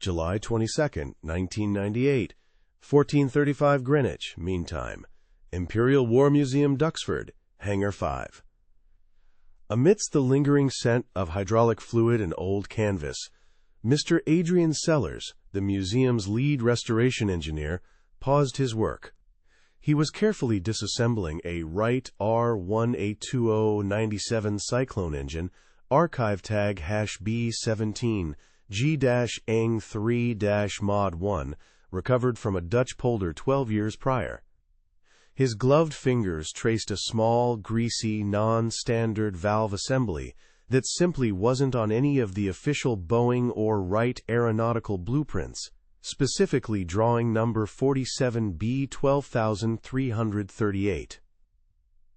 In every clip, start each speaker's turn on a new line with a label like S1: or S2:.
S1: July 22, 1998, 14:35 Greenwich, meantime. Imperial War Museum, Duxford, Hangar 5. Amidst the lingering scent of hydraulic fluid and old canvas, Mr. Adrian Sellers, the museum's lead restoration engineer, paused his work. He was carefully disassembling a Wright R182097 Cyclone engine, archive tag #B-17, G-ANG3-Mod 1, recovered from a Dutch polder 12 years prior. His gloved fingers traced a small, greasy, non-standard valve assembly that simply wasn't on any of the official Boeing or Wright aeronautical blueprints, specifically drawing number 47B12338.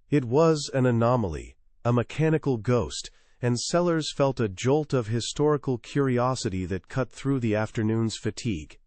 S1: It was an anomaly, a mechanical ghost, and Sellers felt a jolt of historical curiosity that cut through the afternoon's fatigue.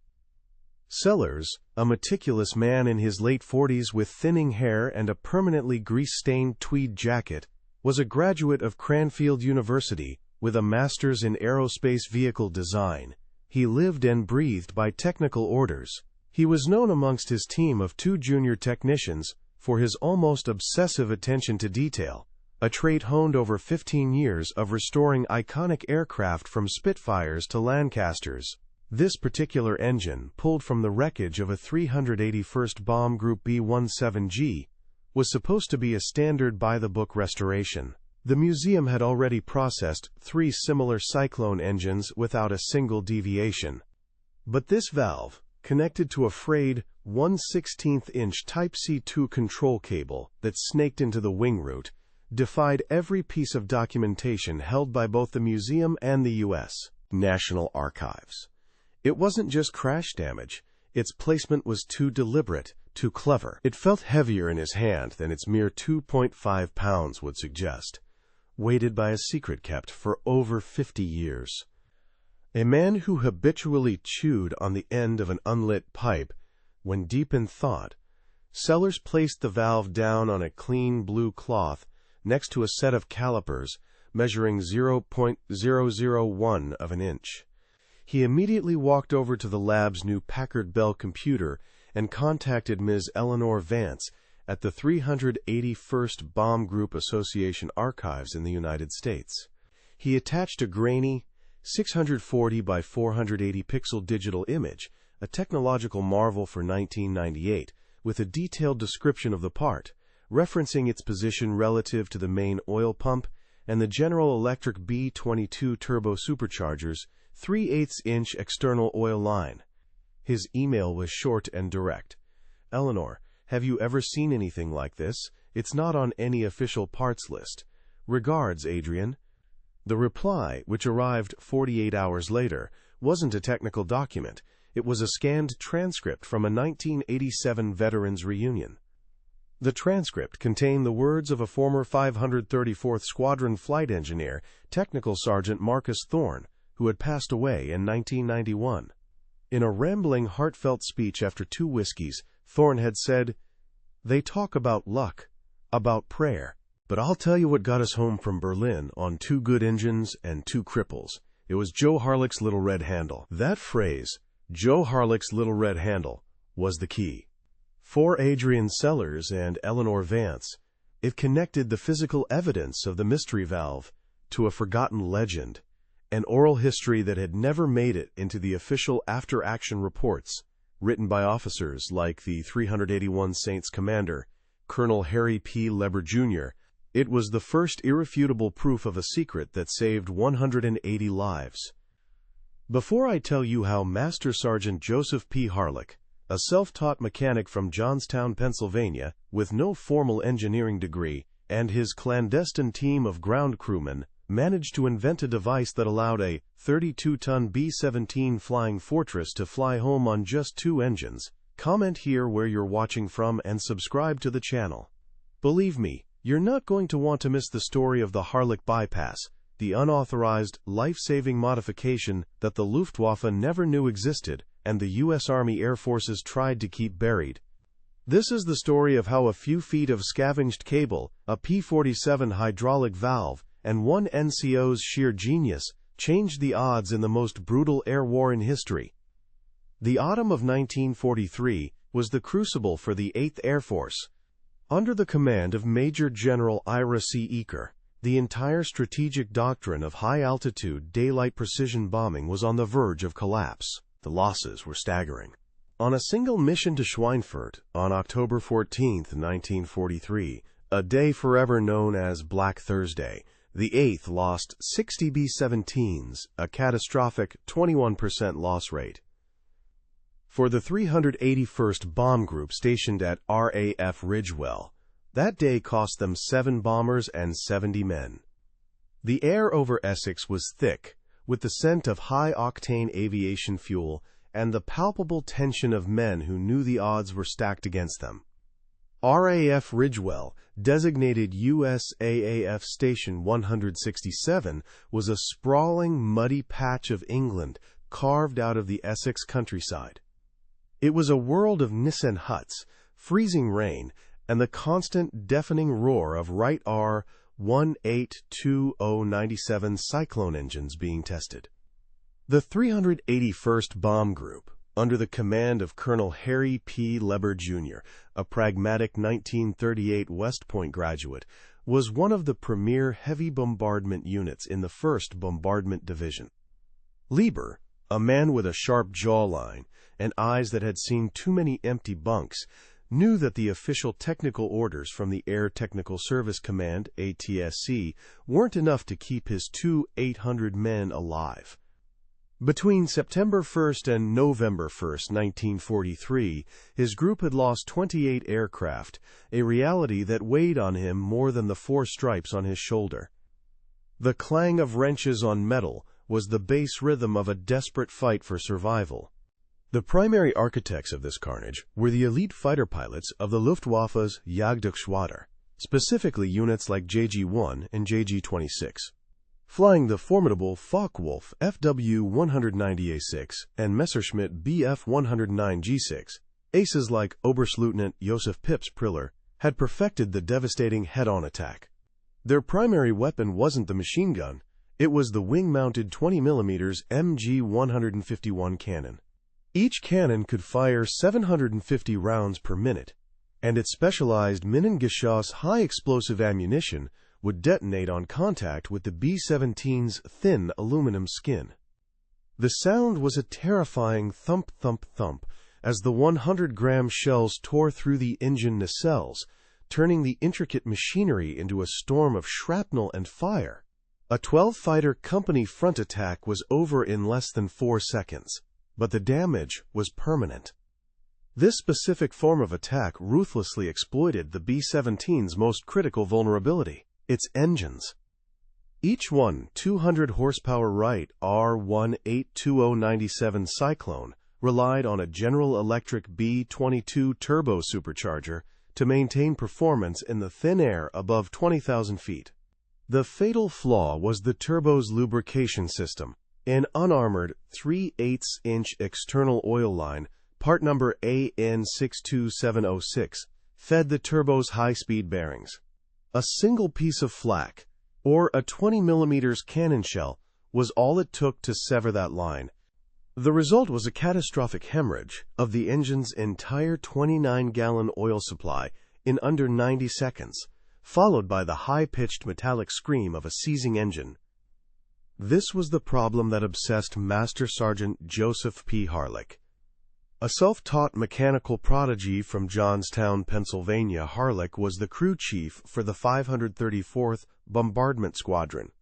S1: Sellers, a meticulous man in his late 40s with thinning hair and a permanently grease-stained tweed jacket, was a graduate of Cranfield University with a master's in aerospace vehicle design. He lived and breathed by technical orders. He was known amongst his team of 2 junior technicians for his almost obsessive attention to detail, a trait honed over 15 years of restoring iconic aircraft from Spitfires to Lancasters. This particular engine, pulled from the wreckage of a 381st Bomb Group B-17G, was supposed to be a standard by-the-book restoration. The museum had already processed 3 similar Cyclone engines without a single deviation. But this valve, connected to a frayed 1/16-inch Type C2 control cable that snaked into the wing root, defied every piece of documentation held by both the museum and the U.S. National Archives. It wasn't just crash damage. Its placement was too deliberate, too clever. It felt heavier in his hand than its mere 2.5 pounds would suggest, weighted by a secret kept for over 50 years. A man who habitually chewed on the end of an unlit pipe, when deep in thought, Sellers placed the valve down on a clean blue cloth next to a set of calipers measuring 0.001 of an inch. He immediately walked over to the lab's new Packard Bell computer and contacted Ms. Eleanor Vance at the 381st Bomb Group Association Archives in the United States. He attached a grainy 640 by 480 pixel digital image, a technological marvel for 1998, with a detailed description of the part, referencing its position relative to the main oil pump and the General Electric B-22 turbo superchargers, 3/8-inch external oil line. His email was short and direct. "Eleanor, have you ever seen anything like this? It's not on any official parts list. Regards, Adrian." The reply, which arrived 48 hours later, wasn't a technical document. It was a scanned transcript from a 1987 veterans reunion. The transcript contained the words of a former 534th Squadron flight engineer, Technical Sergeant Marcus Thorne, who had passed away in 1991. In a rambling, heartfelt speech after 2 whiskeys, Thorne had said, "They talk about luck, about prayer, but I'll tell you what got us home from Berlin on 2 good engines and 2 cripples. It was Joe Harlick's little red handle." That phrase, Joe Harlick's little red handle, was the key. For Adrian Sellers and Eleanor Vance, it connected the physical evidence of the mystery valve to a forgotten legend, an oral history that had never made it into the official after-action reports, written by officers like the 381 Saints commander, Colonel Harry P. Leber, Jr. It was the first irrefutable proof of a secret that saved 180 lives. Before I tell you how Master Sergeant Joseph P. Harlick, a self-taught mechanic from Johnstown, Pennsylvania, with no formal engineering degree, and his clandestine team of ground crewmen, managed to invent a device that allowed a 32-ton B-17 Flying Fortress to fly home on just 2 engines, comment here where you're watching from and subscribe to the channel. Believe me, you're not going to want to miss the story of the Harlick Bypass, the unauthorized, life-saving modification that the Luftwaffe never knew existed and the U.S. Army Air Forces tried to keep buried. This is the story of how a few feet of scavenged cable, a P-47 hydraulic valve, and one NCO's sheer genius changed the odds in the most brutal air war in history. The autumn of 1943 was the crucible for the 8th Air Force. Under the command of Major General Ira C. Eaker, the entire strategic doctrine of high-altitude, daylight precision bombing was on the verge of collapse. The losses were staggering. On a single mission to Schweinfurt, on October 14, 1943, a day forever known as Black Thursday, the 8th lost 60 B-17s, a catastrophic 21% loss rate. For the 381st Bomb Group stationed at RAF Ridgewell, that day cost them 7 bombers and 70 men. The air over Essex was thick, with the scent of high-octane aviation fuel and the palpable tension of men who knew the odds were stacked against them. RAF Ridgewell, designated USAAF Station 167, was a sprawling, muddy patch of England carved out of the Essex countryside. It was a world of Nissen huts, freezing rain, and the constant deafening roar of Wright R-182097 Cyclone engines being tested. The 381st Bomb Group, under the command of Colonel Harry P. Leber, Jr., a pragmatic 1938 West Point graduate, was one of the premier heavy bombardment units in the 1st Bombardment Division. Leber, a man with a sharp jawline and eyes that had seen too many empty bunks, knew that the official technical orders from the Air Technical Service Command, ATSC, weren't enough to keep his 800 men alive. Between September 1st and November 1st, 1943, his group had lost 28 aircraft, a reality that weighed on him more than the 4 stripes on his shoulder. The clang of wrenches on metal was the bass rhythm of a desperate fight for survival. The primary architects of this carnage were the elite fighter pilots of the Luftwaffe's Jagdgeschwader, specifically units like JG-1 and JG-26. Flying the formidable Focke-Wulf FW-190A6 and Messerschmitt Bf-109G6, aces like Oberstleutnant Josef Pips Priller had perfected the devastating head-on attack. Their primary weapon wasn't the machine gun, it was the wing-mounted 20mm MG-151 cannon. Each cannon could fire 750 rounds per minute, and its specialized Minengeschoss high-explosive ammunition would detonate on contact with the B-17's thin aluminum skin. The sound was a terrifying thump, thump, thump as the 100-gram shells tore through the engine nacelles, turning the intricate machinery into a storm of shrapnel and fire. A 12-fighter company front attack was over in less than 4 seconds. But the damage was permanent. This specific form of attack ruthlessly exploited the B-17's most critical vulnerability, its engines. Each 200 horsepower Wright R-182097 Cyclone relied on a General Electric B-22 turbo supercharger to maintain performance in the thin air above 20,000 feet. The fatal flaw was the turbo's lubrication system. An unarmored 3/8-inch external oil line, part number AN62706, fed the turbo's high-speed bearings. A single piece of flak, or a 20mm cannon shell, was all it took to sever that line. The result was a catastrophic hemorrhage of the engine's entire 29-gallon oil supply in under 90 seconds, followed by the high-pitched metallic scream of a seizing engine. This was the problem that obsessed Master Sergeant Joseph P. Harlick. A self-taught mechanical prodigy from Johnstown, Pennsylvania, Harlick was the crew chief for the 534th Bombardment Squadron.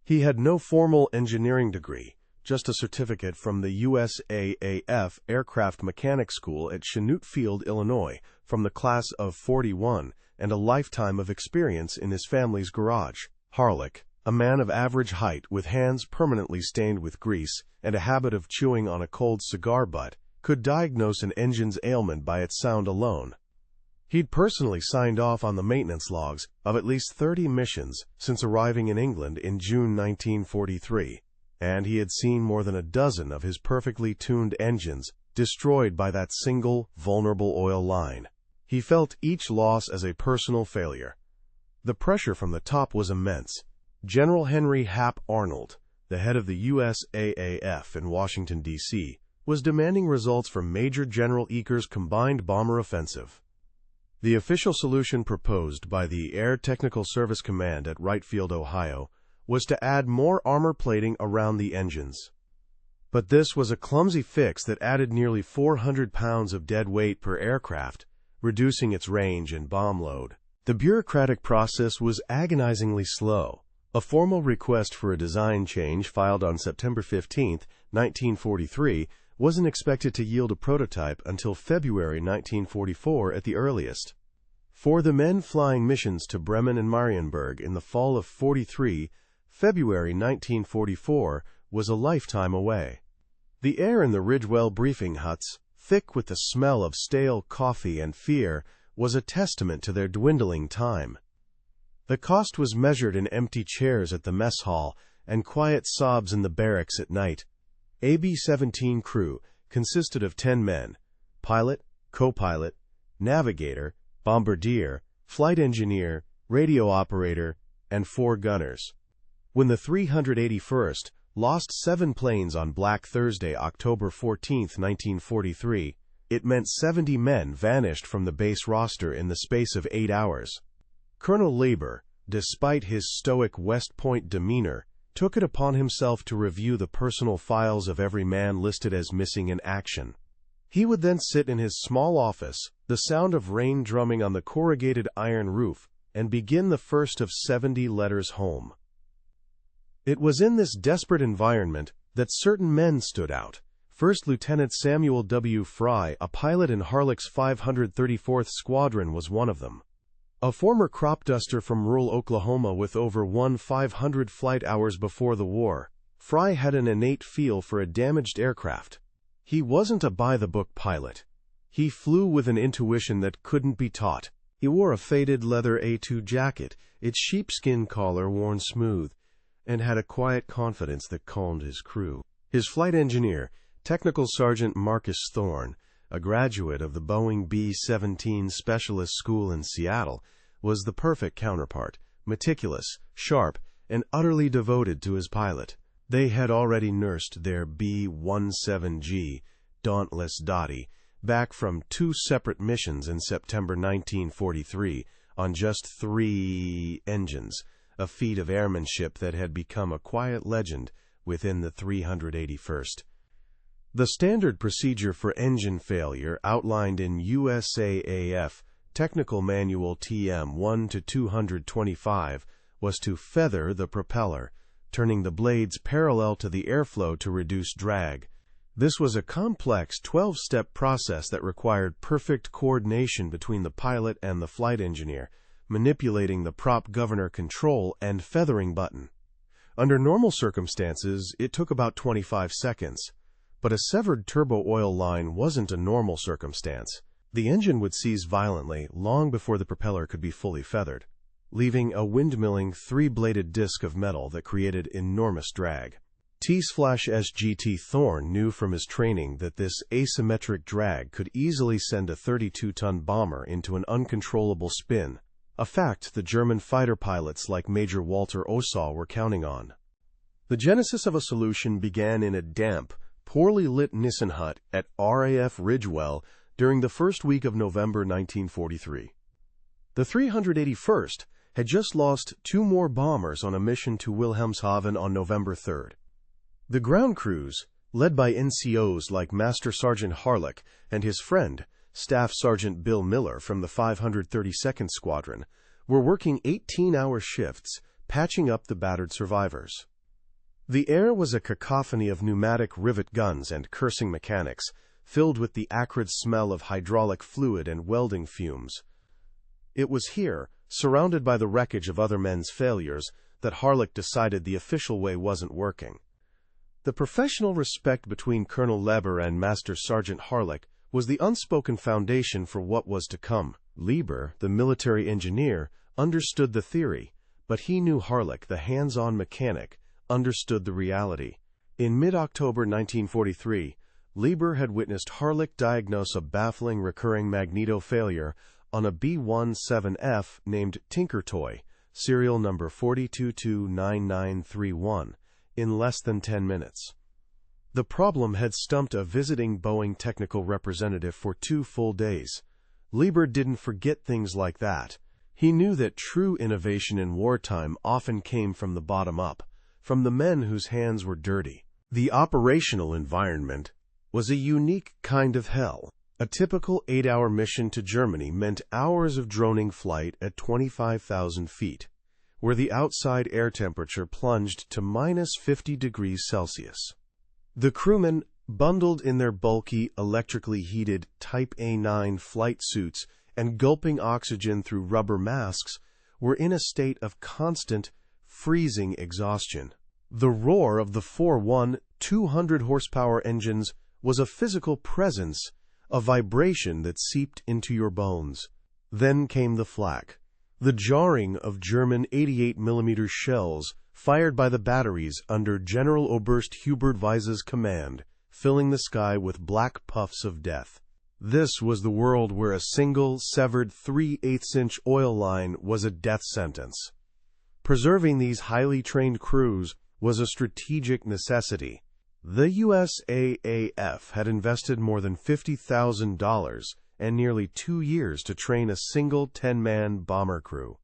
S1: He had no formal engineering degree, just a certificate from the USAAF Aircraft Mechanic School at Chanute Field, Illinois, from the class of '41, and a lifetime of experience in his family's garage. Harlick, a man of average height with hands permanently stained with grease and a habit of chewing on a cold cigar butt, could diagnose an engine's ailment by its sound alone. He'd personally signed off on the maintenance logs of at least 30 missions since arriving in England in June 1943, and he had seen more than a dozen of his perfectly tuned engines destroyed by that single, vulnerable oil line. He felt each loss as a personal failure. The pressure from the top was immense. General Henry Hap Arnold, the head of the USAAF in Washington, D.C., was demanding results from Major General Eaker's combined bomber offensive. The official solution proposed by the Air Technical Service Command at Wright Field, Ohio, was to add more armor plating around the engines. But this was a clumsy fix that added nearly 400 pounds of dead weight per aircraft, reducing its range and bomb load. The bureaucratic process was agonizingly slow. A formal request for a design change filed on September 15, 1943, wasn't expected to yield a prototype until February 1944 at the earliest. For the men flying missions to Bremen and Marienburg in the fall of '43, February 1944 was a lifetime away. The air in the Ridgewell briefing huts, thick with the smell of stale coffee and fear, was a testament to their dwindling time. The cost was measured in empty chairs at the mess hall and quiet sobs in the barracks at night. A B-17 crew consisted of 10 men: pilot, co-pilot, navigator, bombardier, flight engineer, radio operator, and 4 gunners. When the 381st lost 7 planes on Black Thursday, October 14, 1943, it meant 70 men vanished from the base roster in the space of 8 hours. Colonel Lieber, despite his stoic West Point demeanor, took it upon himself to review the personal files of every man listed as missing in action. He would then sit in his small office, the sound of rain drumming on the corrugated iron roof, and begin the first of 70 letters home. It was in this desperate environment that certain men stood out. First Lieutenant Samuel W. Fry, a pilot in Harlick's 534th Squadron, was one of them. A former crop duster from rural Oklahoma with over 1,500 flight hours before the war, Fry had an innate feel for a damaged aircraft. He wasn't a by-the-book pilot. He flew with an intuition that couldn't be taught. He wore a faded leather A2 jacket, its sheepskin collar worn smooth, and had a quiet confidence that calmed his crew. His flight engineer, Technical Sergeant Marcus Thorne, a graduate of the Boeing B-17 Specialist School in Seattle, was the perfect counterpart, meticulous, sharp, and utterly devoted to his pilot. They had already nursed their B-17G, Dauntless Dottie, back from 2 separate missions in September 1943 on just 3 engines, a feat of airmanship that had become a quiet legend within the 381st. The standard procedure for engine failure outlined in USAAF Technical Manual TM 1-225 was to feather the propeller, turning the blades parallel to the airflow to reduce drag. This was a complex 12-step process that required perfect coordination between the pilot and the flight engineer, manipulating the prop governor control and feathering button. Under normal circumstances, it took about 25 seconds. But a severed turbo oil line wasn't a normal circumstance. The engine would seize violently long before the propeller could be fully feathered, leaving a windmilling 3-bladed disc of metal that created enormous drag. T/SGT Thorne knew from his training that this asymmetric drag could easily send a 32-ton bomber into an uncontrollable spin, a fact the German fighter pilots like Major Walter Osaw were counting on. The genesis of a solution began in a damp, poorly lit Nissen hut at RAF Ridgewell during the first week of November 1943. The 381st had just lost 2 more bombers on a mission to Wilhelmshaven on November 3rd. The ground crews, led by NCOs like Master Sergeant Harlick and his friend, Staff Sergeant Bill Miller from the 532nd Squadron, were working 18-hour shifts, patching up the battered survivors. The air was a cacophony of pneumatic rivet guns and cursing mechanics, filled with the acrid smell of hydraulic fluid and welding fumes. It was here, surrounded by the wreckage of other men's failures, that Harlick decided the official way wasn't working. The professional respect between Colonel Lieber and Master Sergeant Harlick was the unspoken foundation for what was to come. Lieber, the military engineer, understood the theory, but he knew Harlick, the hands-on mechanic, understood the reality. In mid-October 1943, Lieber had witnessed Harlick diagnose a baffling recurring magneto failure on a B-17F named Tinker Toy, serial number 40229931, in less than 10 minutes. The problem had stumped a visiting Boeing technical representative for 2 full days. Lieber didn't forget things like that. He knew that true innovation in wartime often came from the bottom up, from the men whose hands were dirty. The operational environment was a unique kind of hell. A typical 8-hour mission to Germany meant hours of droning flight at 25,000 feet, where the outside air temperature plunged to minus 50 degrees Celsius. The crewmen, bundled in their bulky, electrically heated Type A9 flight suits and gulping oxygen through rubber masks, were in a state of constant, freezing exhaustion. The roar of the 4.1 200-horsepower engines was a physical presence, a vibration that seeped into your bones. Then came the flak, the jarring of German 88mm shells fired by the batteries under General Oberst Hubert Weiss's command, filling the sky with black puffs of death. This was the world where a single, severed 3/8-inch oil line was a death sentence. Preserving these highly trained crews was a strategic necessity. The USAAF had invested more than $50,000 and nearly 2 years to train a single 10-man bomber crew.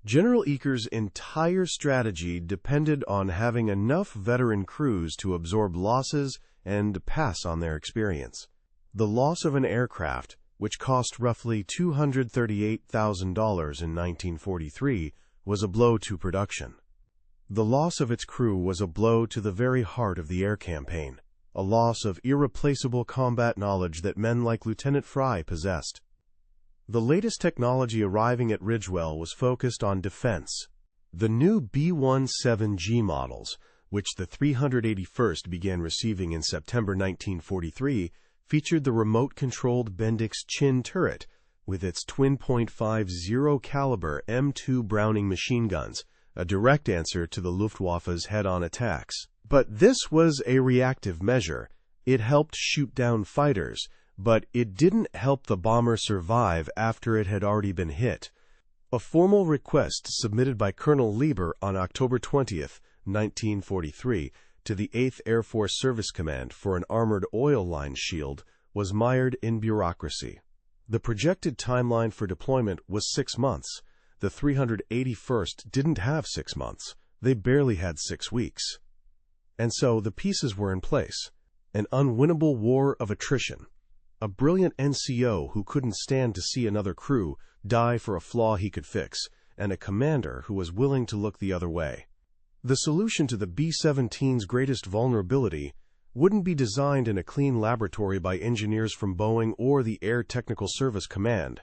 S1: General Eaker's entire strategy depended on having enough veteran crews to absorb losses and pass on their experience. The loss of an aircraft, which cost roughly $238,000 in 1943, was a blow to production. The loss of its crew was a blow to the very heart of the air campaign, a loss of irreplaceable combat knowledge that men like Lieutenant Fry possessed. The latest technology arriving at Ridgewell was focused on defense. The new B-17G models, which the 381st began receiving in September 1943, featured the remote-controlled Bendix Chin turret with its twin .50 caliber M2 Browning machine guns, a direct answer to the Luftwaffe's head-on attacks. But this was a reactive measure. It helped shoot down fighters, but it didn't help the bomber survive after it had already been hit. A formal request submitted by Colonel Lieber on October 20, 1943, to the 8th Air Force Service Command for an armored oil line shield was mired in bureaucracy. The projected timeline for deployment was 6 months. The 381st didn't have 6 months. They barely had 6 weeks. And so the pieces were in place. An unwinnable war of attrition. A brilliant NCO who couldn't stand to see another crew die for a flaw he could fix, and a commander who was willing to look the other way. The solution to the B-17's greatest vulnerability wouldn't be designed in a clean laboratory by engineers from Boeing or the Air Technical Service Command.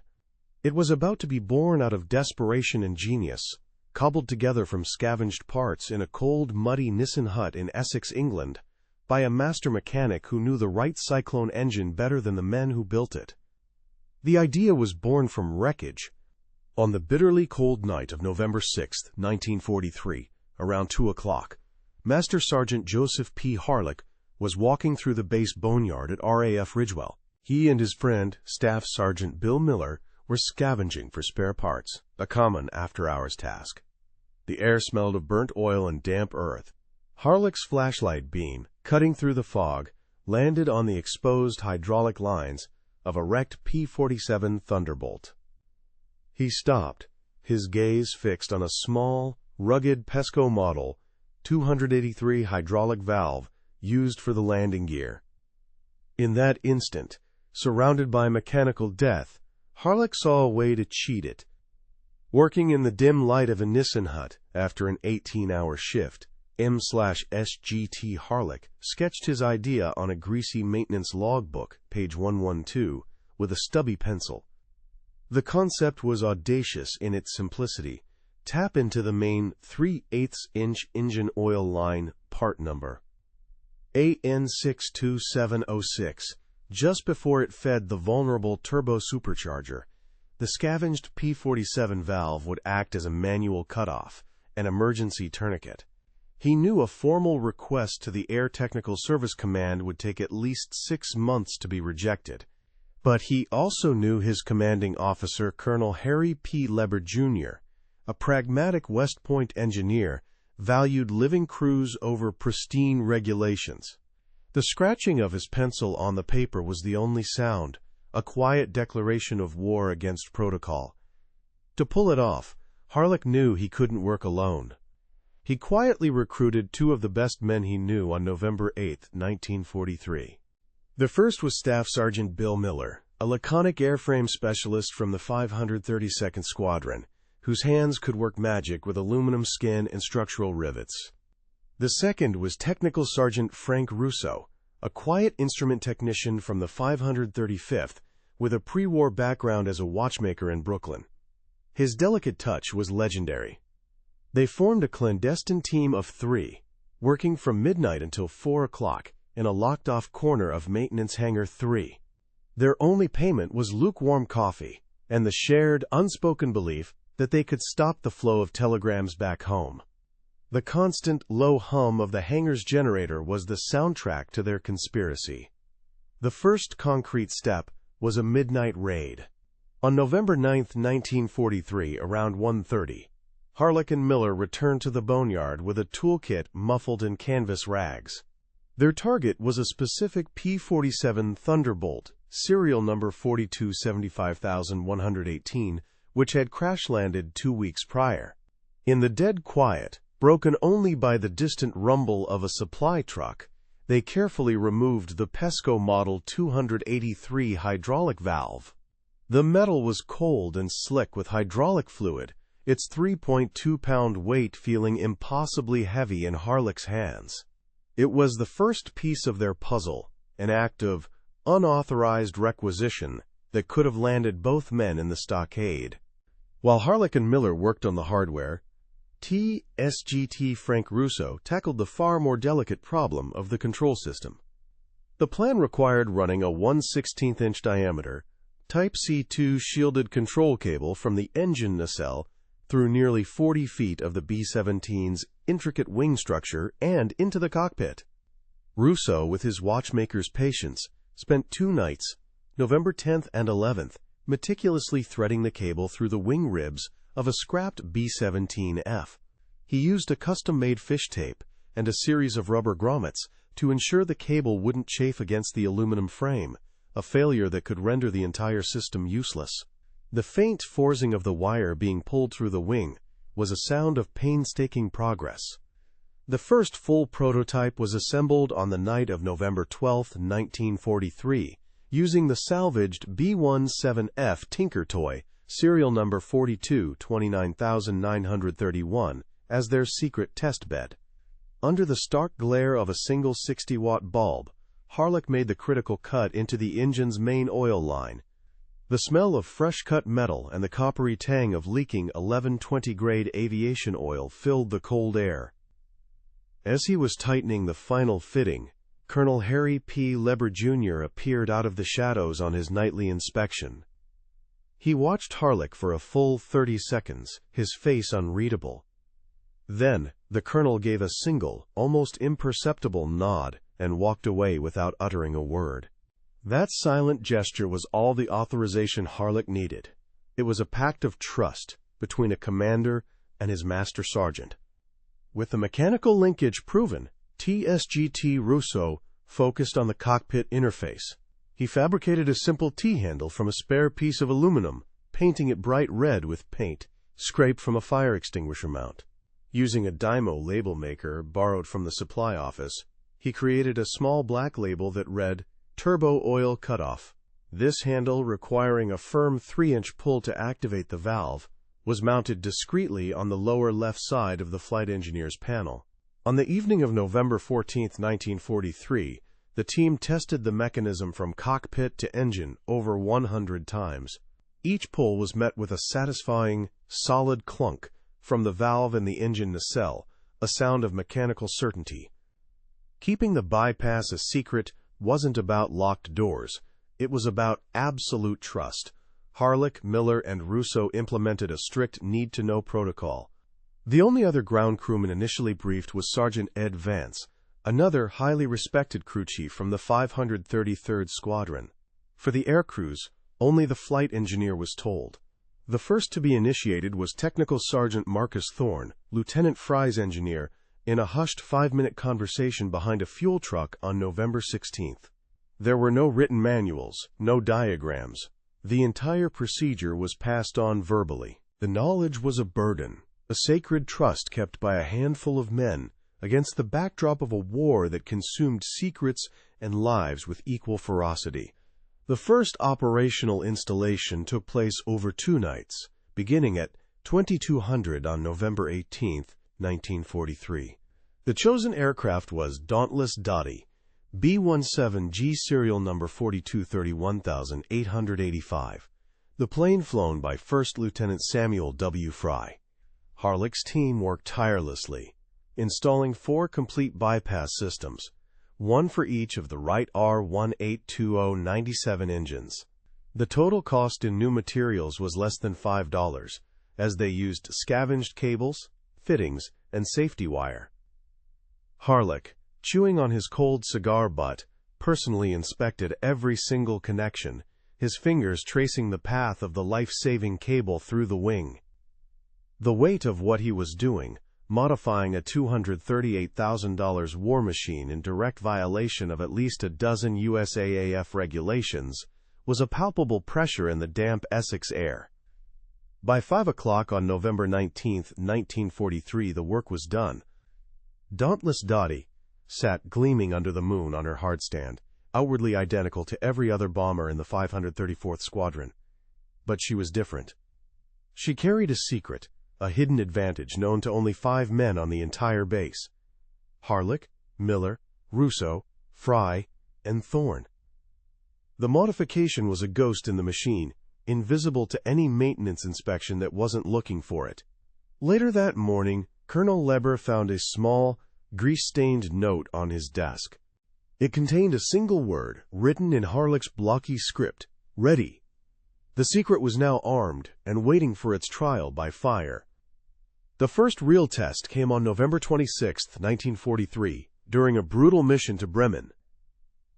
S1: It was about to be born out of desperation and genius, cobbled together from scavenged parts in a cold, muddy Nissen hut in Essex, England, by a master mechanic who knew the right Cyclone engine better than the men who built it. The idea was born from wreckage. On the bitterly cold night of November 6, 1943, around 2 o'clock, Master Sergeant Joseph P. Harlick was walking through the base Boneyard at RAF Ridgewell. He and his friend, Staff Sergeant Bill Miller, were scavenging for spare parts, a common after-hours task. The air smelled of burnt oil and damp earth. Harlick's flashlight beam, cutting through the fog, landed on the exposed hydraulic lines of a wrecked P-47 Thunderbolt. He stopped, his gaze fixed on a small, rugged Pesco model 283 hydraulic valve used for the landing gear. In that instant, surrounded by mechanical death, Harlick saw a way to cheat it. Working in the dim light of a Nissen hut after an 18-hour shift, M/SGT Harlick sketched his idea on a greasy maintenance logbook, page 112, with a stubby pencil. The concept was audacious in its simplicity. Tap into the main 3/8-inch engine oil line part number AN62706 just before it fed the vulnerable turbo supercharger. The scavenged P-47 valve would act as a manual cutoff, an emergency tourniquet. He knew a formal request to the Air Technical Service Command would take at least 6 months to be rejected. But he also knew his commanding officer, Colonel Harry P. Leber, Jr., a pragmatic West Point engineer, valued living crews over pristine regulations. The scratching of his pencil on the paper was the only sound, a quiet declaration of war against protocol. To pull it off, Harlick knew he couldn't work alone. He quietly recruited two of the best men he knew on November 8, 1943. The first was Staff Sergeant Bill Miller, a laconic airframe specialist from the 532nd Squadron, whose hands could work magic with aluminum skin and structural rivets. The second was Technical Sergeant Frank Russo, a quiet instrument technician from the 535th, with a pre-war background as a watchmaker in Brooklyn. His delicate touch was legendary. They formed a clandestine team of 3, working from midnight until 4 o'clock in a locked-off corner of Maintenance Hangar 3. Their only payment was lukewarm coffee and the shared, unspoken belief that they could stop the flow of telegrams back home. The constant, low hum of the hangar's generator was the soundtrack to their conspiracy. The first concrete step was a midnight raid. On November 9, 1943, around 1:30, Harlick and Miller returned to the Boneyard with a toolkit muffled in canvas rags. Their target was a specific P-47 Thunderbolt, serial number 4275118, which had crash-landed 2 weeks prior. In the dead quiet, broken only by the distant rumble of a supply truck, they carefully removed the Pesco Model 283 hydraulic valve. The metal was cold and slick with hydraulic fluid, its 3.2-pound weight feeling impossibly heavy in Harlick's hands. It was the first piece of their puzzle, an act of unauthorized requisition that could have landed both men in the stockade. While Harlick and Miller worked on the hardware, TSGT Frank Russo tackled the far more delicate problem of the control system. The plan required running a 1/16-inch diameter, Type C2 shielded control cable from the engine nacelle through nearly 40 feet of the B-17's intricate wing structure and into the cockpit. Russo, with his watchmaker's patience, spent 2 nights, November 10th and 11th, meticulously threading the cable through the wing ribs of a scrapped B-17F. He used a custom-made fish tape and a series of rubber grommets to ensure the cable wouldn't chafe against the aluminum frame, a failure that could render the entire system useless. The faint forcing of the wire being pulled through the wing was a sound of painstaking progress. The first full prototype was assembled on the night of November 12, 1943, using the salvaged B-17F Tinker Toy, serial number 4229931, as their secret test bed. Under the stark glare of a single 60-watt bulb, Harlick made the critical cut into the engine's main oil line. The smell of fresh-cut metal and the coppery tang of leaking 1120 grade aviation oil filled the cold air. As he was tightening the final fitting, Colonel Harry P. Leber Jr. appeared out of the shadows on his nightly inspection. He watched Harlick for a full 30 seconds, his face unreadable. Then, the colonel gave a single, almost imperceptible nod and walked away without uttering a word. That silent gesture was all the authorization Harlick needed. It was a pact of trust between a commander and his master sergeant. With the mechanical linkage proven, TSGT Russo focused on the cockpit interface. He fabricated a simple T-handle from a spare piece of aluminum, painting it bright red with paint scraped from a fire extinguisher mount. Using a Dymo label maker borrowed from the supply office, he created a small black label that read, "Turbo Oil Cutoff." This handle, requiring a firm 3-inch pull to activate the valve, was mounted discreetly on the lower left side of the flight engineer's panel. On the evening of November 14, 1943, the team tested the mechanism from cockpit to engine over 100 times. Each pull was met with a satisfying, solid clunk from the valve in the engine nacelle, a sound of mechanical certainty. Keeping the bypass a secret wasn't about locked doors. It was about absolute trust. Harlick, Miller, and Russo implemented a strict need-to-know protocol. The only other ground crewman initially briefed was Sergeant Ed Vance, another highly respected crew chief from the 533rd Squadron. For the air crews, only the flight engineer was told. The first to be initiated was Technical Sergeant Marcus Thorne, Lieutenant Fry's engineer, in a hushed 5-minute conversation behind a fuel truck on November 16th. There were no written manuals, no diagrams. The entire procedure was passed on verbally. The knowledge was a burden, a sacred trust kept by a handful of men against the backdrop of a war that consumed secrets and lives with equal ferocity. The first operational installation took place over 2 nights, beginning at 2200 on November 18, 1943. The chosen aircraft was Dauntless Dottie, B-17G serial number 4231885. The plane flown by First Lieutenant Samuel W. Fry. Harlick's team worked tirelessly, installing 4 complete bypass systems, one for each of the Wright R-1820-97 engines. The total cost in new materials was less than $5, as they used scavenged cables, fittings, and safety wire. Harlick, chewing on his cold cigar butt, personally inspected every single connection, his fingers tracing the path of the life-saving cable through the wing. The weight of what he was doing, modifying a $238,000 war machine in direct violation of at least a dozen USAAF regulations, was a palpable pressure in the damp Essex air. By 5 o'clock on November 19, 1943, the work was done. Dauntless Dottie sat gleaming under the moon on her hardstand, outwardly identical to every other bomber in the 534th Squadron. But she was different. She carried a secret, a hidden advantage known to only 5 men on the entire base: Harlick, Miller, Russo, Fry, and Thorne. The modification was a ghost in the machine, invisible to any maintenance inspection that wasn't looking for it. Later that morning, Colonel Leber found a small, grease-stained note on his desk. It contained a single word, written in Harlick's blocky script: ready. The secret was now armed and waiting for its trial by fire. The first real test came on November 26, 1943, during a brutal mission to Bremen.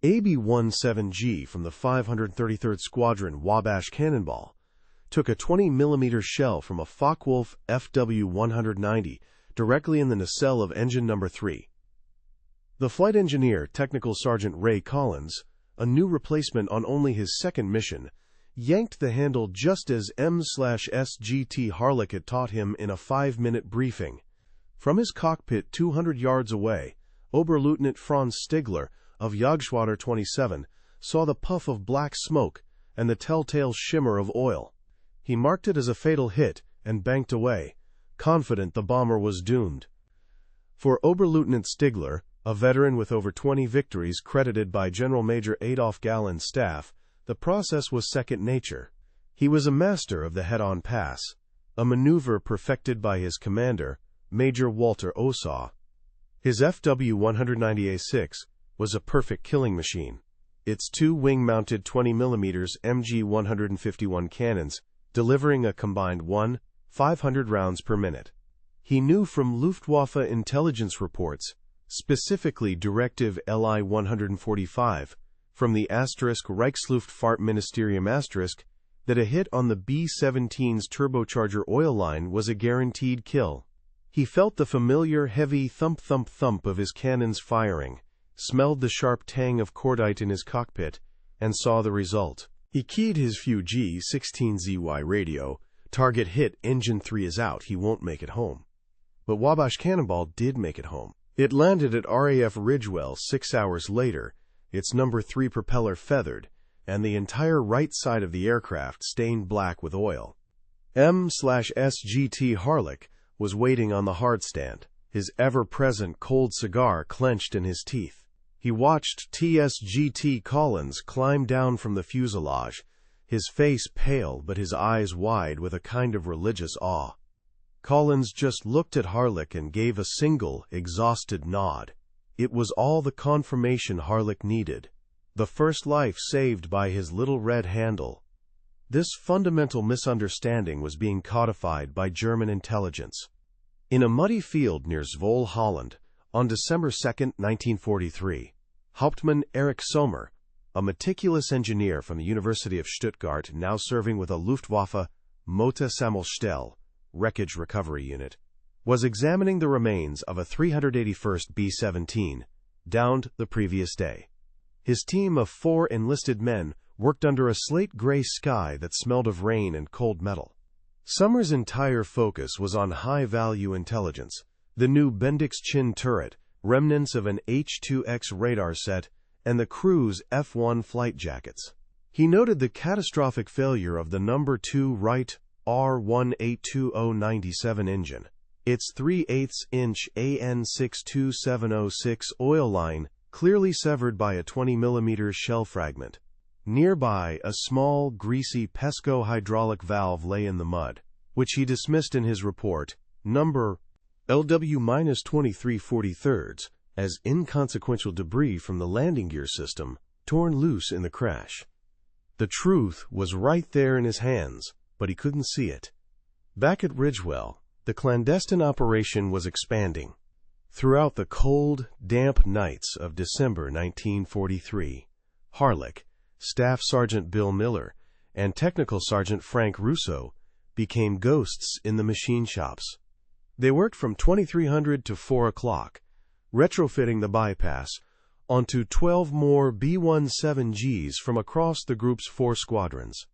S1: AB-17G from the 533rd Squadron Wabash Cannonball took a 20mm shell from a Focke-Wulf FW-190 directly in the nacelle of engine number 3. The flight engineer, Technical Sergeant Ray Collins, a new replacement on only his second mission, yanked the handle just as M/SGT Harlick had taught him in a 5-minute briefing. From his cockpit 200 yards away, Oberleutnant Franz Stigler of Jagdschwader 27 saw the puff of black smoke and the telltale shimmer of oil. He marked it as a fatal hit and banked away, confident the bomber was doomed. For Oberleutnant Stigler, a veteran with over 20 victories credited by General Major Adolf Galland's staff, the process was second nature. He was a master of the head-on pass, a maneuver perfected by his commander, Major Walter Osaw. His FW-190A6 was a perfect killing machine. Its 2 wing-mounted 20mm MG-151 cannons, delivering a combined 500 rounds per minute. He knew from Luftwaffe intelligence reports, specifically Directive LI 145, from the Reichsluftfahrtministerium*, that a hit on the B-17's turbocharger oil line was a guaranteed kill. He felt the familiar heavy thump-thump-thump of his cannons firing, smelled the sharp tang of cordite in his cockpit, and saw the result. He keyed his few G-16ZY radio: target hit, engine 3 is out, he won't make it home. But Wabash Cannonball did make it home. It landed at RAF Ridgewell 6 hours later, its number 3 propeller feathered, and the entire right side of the aircraft stained black with oil. M/SGT Harlick was waiting on the hardstand, his ever-present cold cigar clenched in his teeth. He watched TSGT Collins climb down from the fuselage, his face pale but his eyes wide with a kind of religious awe. Collins just looked at Harlick and gave a single, exhausted nod. It was all the confirmation Harlick needed. The first life saved by his little red handle. This fundamental misunderstanding was being codified by German intelligence. In a muddy field near Zwolle, Holland, on December 2, 1943, Hauptmann Erich Sommer, a meticulous engineer from the University of Stuttgart now serving with a Luftwaffe Motorsammelstelle, Wreckage Recovery Unit, was examining the remains of a 381st B-17, downed the previous day. His team of 4 enlisted men worked under a slate-gray sky that smelled of rain and cold metal. Summer's entire focus was on high-value intelligence, the new Bendix Chin turret, remnants of an H-2X radar set, and the crew's F-1 flight jackets. He noted the catastrophic failure of the No. 2 Wright R-182097 engine. Its 3/8-inch AN62706 oil line clearly severed by a 20mm shell fragment. Nearby, a small, greasy Pesco hydraulic valve lay in the mud, which he dismissed in his report, number LW-2343, as inconsequential debris from the landing gear system, torn loose in the crash. The truth was right there in his hands, but he couldn't see it. Back at Ridgewell, the clandestine operation was expanding. Throughout the cold, damp nights of December 1943, Harlick, Staff Sergeant Bill Miller, and Technical Sergeant Frank Russo became ghosts in the machine shops. They worked from 2300 to 4 o'clock, retrofitting the bypass onto 12 more B-17Gs from across the group's 4 squadrons.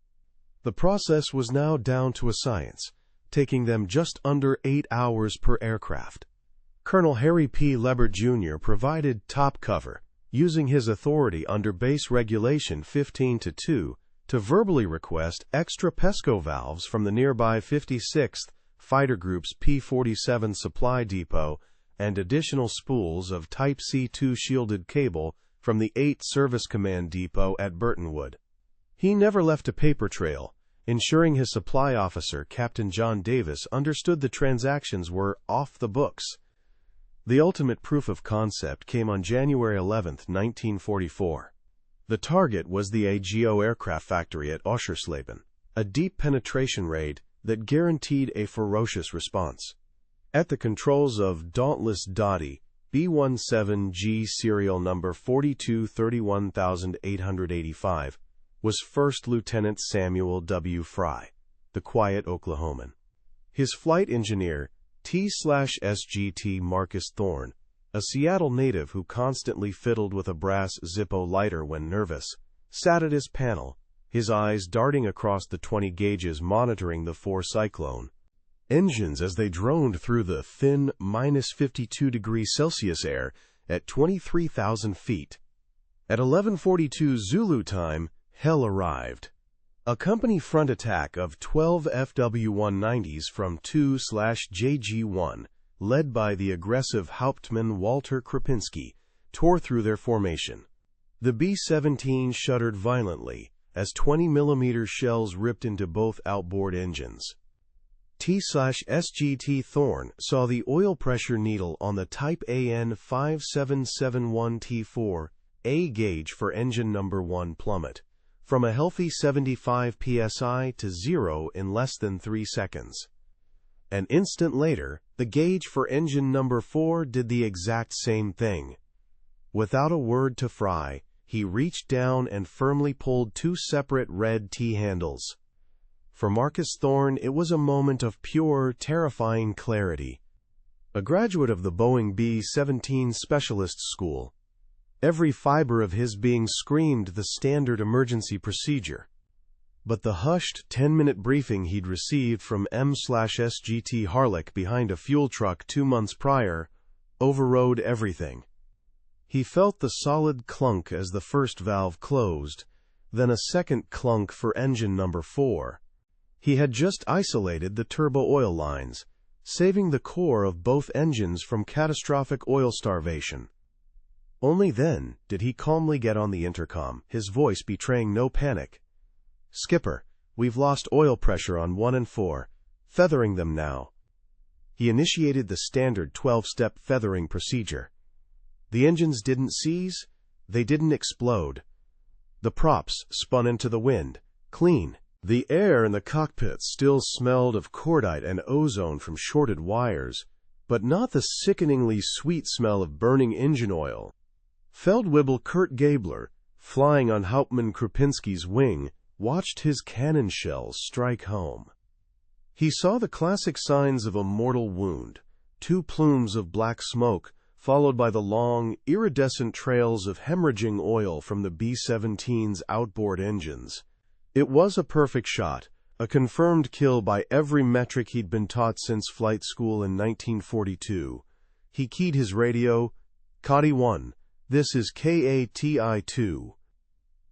S1: The process was now down to a science, taking them just under 8 hours per aircraft. Colonel Harry P. Leber, Jr. provided top cover, using his authority under Base Regulation 15-2 to verbally request extra Pesco valves from the nearby 56th Fighter Group's P-47 supply depot and additional spools of Type C2 shielded cable from the 8th Service Command Depot at Burtonwood. He never left a paper trail, ensuring his supply officer, Captain John Davis, understood the transactions were off the books. The ultimate proof of concept came on January 11, 1944. The target was the AGO aircraft factory at Oschersleben, a deep penetration raid that guaranteed a ferocious response. At the controls of Dauntless Dottie, B-17G serial number 4231885, was First Lieutenant Samuel W. Fry, the quiet Oklahoman. His flight engineer, T/SGT Marcus Thorne, a Seattle native who constantly fiddled with a brass Zippo lighter when nervous, sat at his panel, his eyes darting across the 20 gauges monitoring the 4 Cyclone engines as they droned through the thin -52°C air at 23,000 feet. At 11:42 Zulu time, hell arrived. A company front attack of 12 FW-190s from 2/JG-1, led by the aggressive Hauptmann Walter Krupinski, tore through their formation. The B-17 shuddered violently as 20mm shells ripped into both outboard engines. T/SGT Thorne saw the oil pressure needle on the Type AN 5771T4 A gauge for engine number 1 plummet from a healthy 75 psi to 0 in less than 3 seconds. An instant later, the gauge for engine number 4 did the exact same thing. Without a word to Fry, he reached down and firmly pulled 2 separate red T-handles. For Marcus Thorne, it was a moment of pure, terrifying clarity. A graduate of the Boeing B-17 Specialist School, every fiber of his being screamed the standard emergency procedure. But the hushed 10-minute briefing he'd received from M/SGT Harlick behind a fuel truck 2 months prior overrode everything. He felt the solid clunk as the first valve closed, then a second clunk for engine number 4. He had just isolated the turbo oil lines, saving the core of both engines from catastrophic oil starvation. Only then did he calmly get on the intercom, his voice betraying no panic. "Skipper, we've lost oil pressure on 1 and 4. Feathering them now." He initiated the standard 12-step feathering procedure. The engines didn't seize, they didn't explode. The props spun into the wind, clean. The air in the cockpit still smelled of cordite and ozone from shorted wires, but not the sickeningly sweet smell of burning engine oil. Feldwebel Kurt Gabler, flying on Hauptmann Krupinski's wing, watched his cannon shells strike home. He saw the classic signs of a mortal wound: two plumes of black smoke, followed by the long, iridescent trails of hemorrhaging oil from the B-17s' outboard engines. It was a perfect shot, a confirmed kill by every metric he'd been taught since flight school in 1942. He keyed his radio. "Kati 1, this is KATI 2.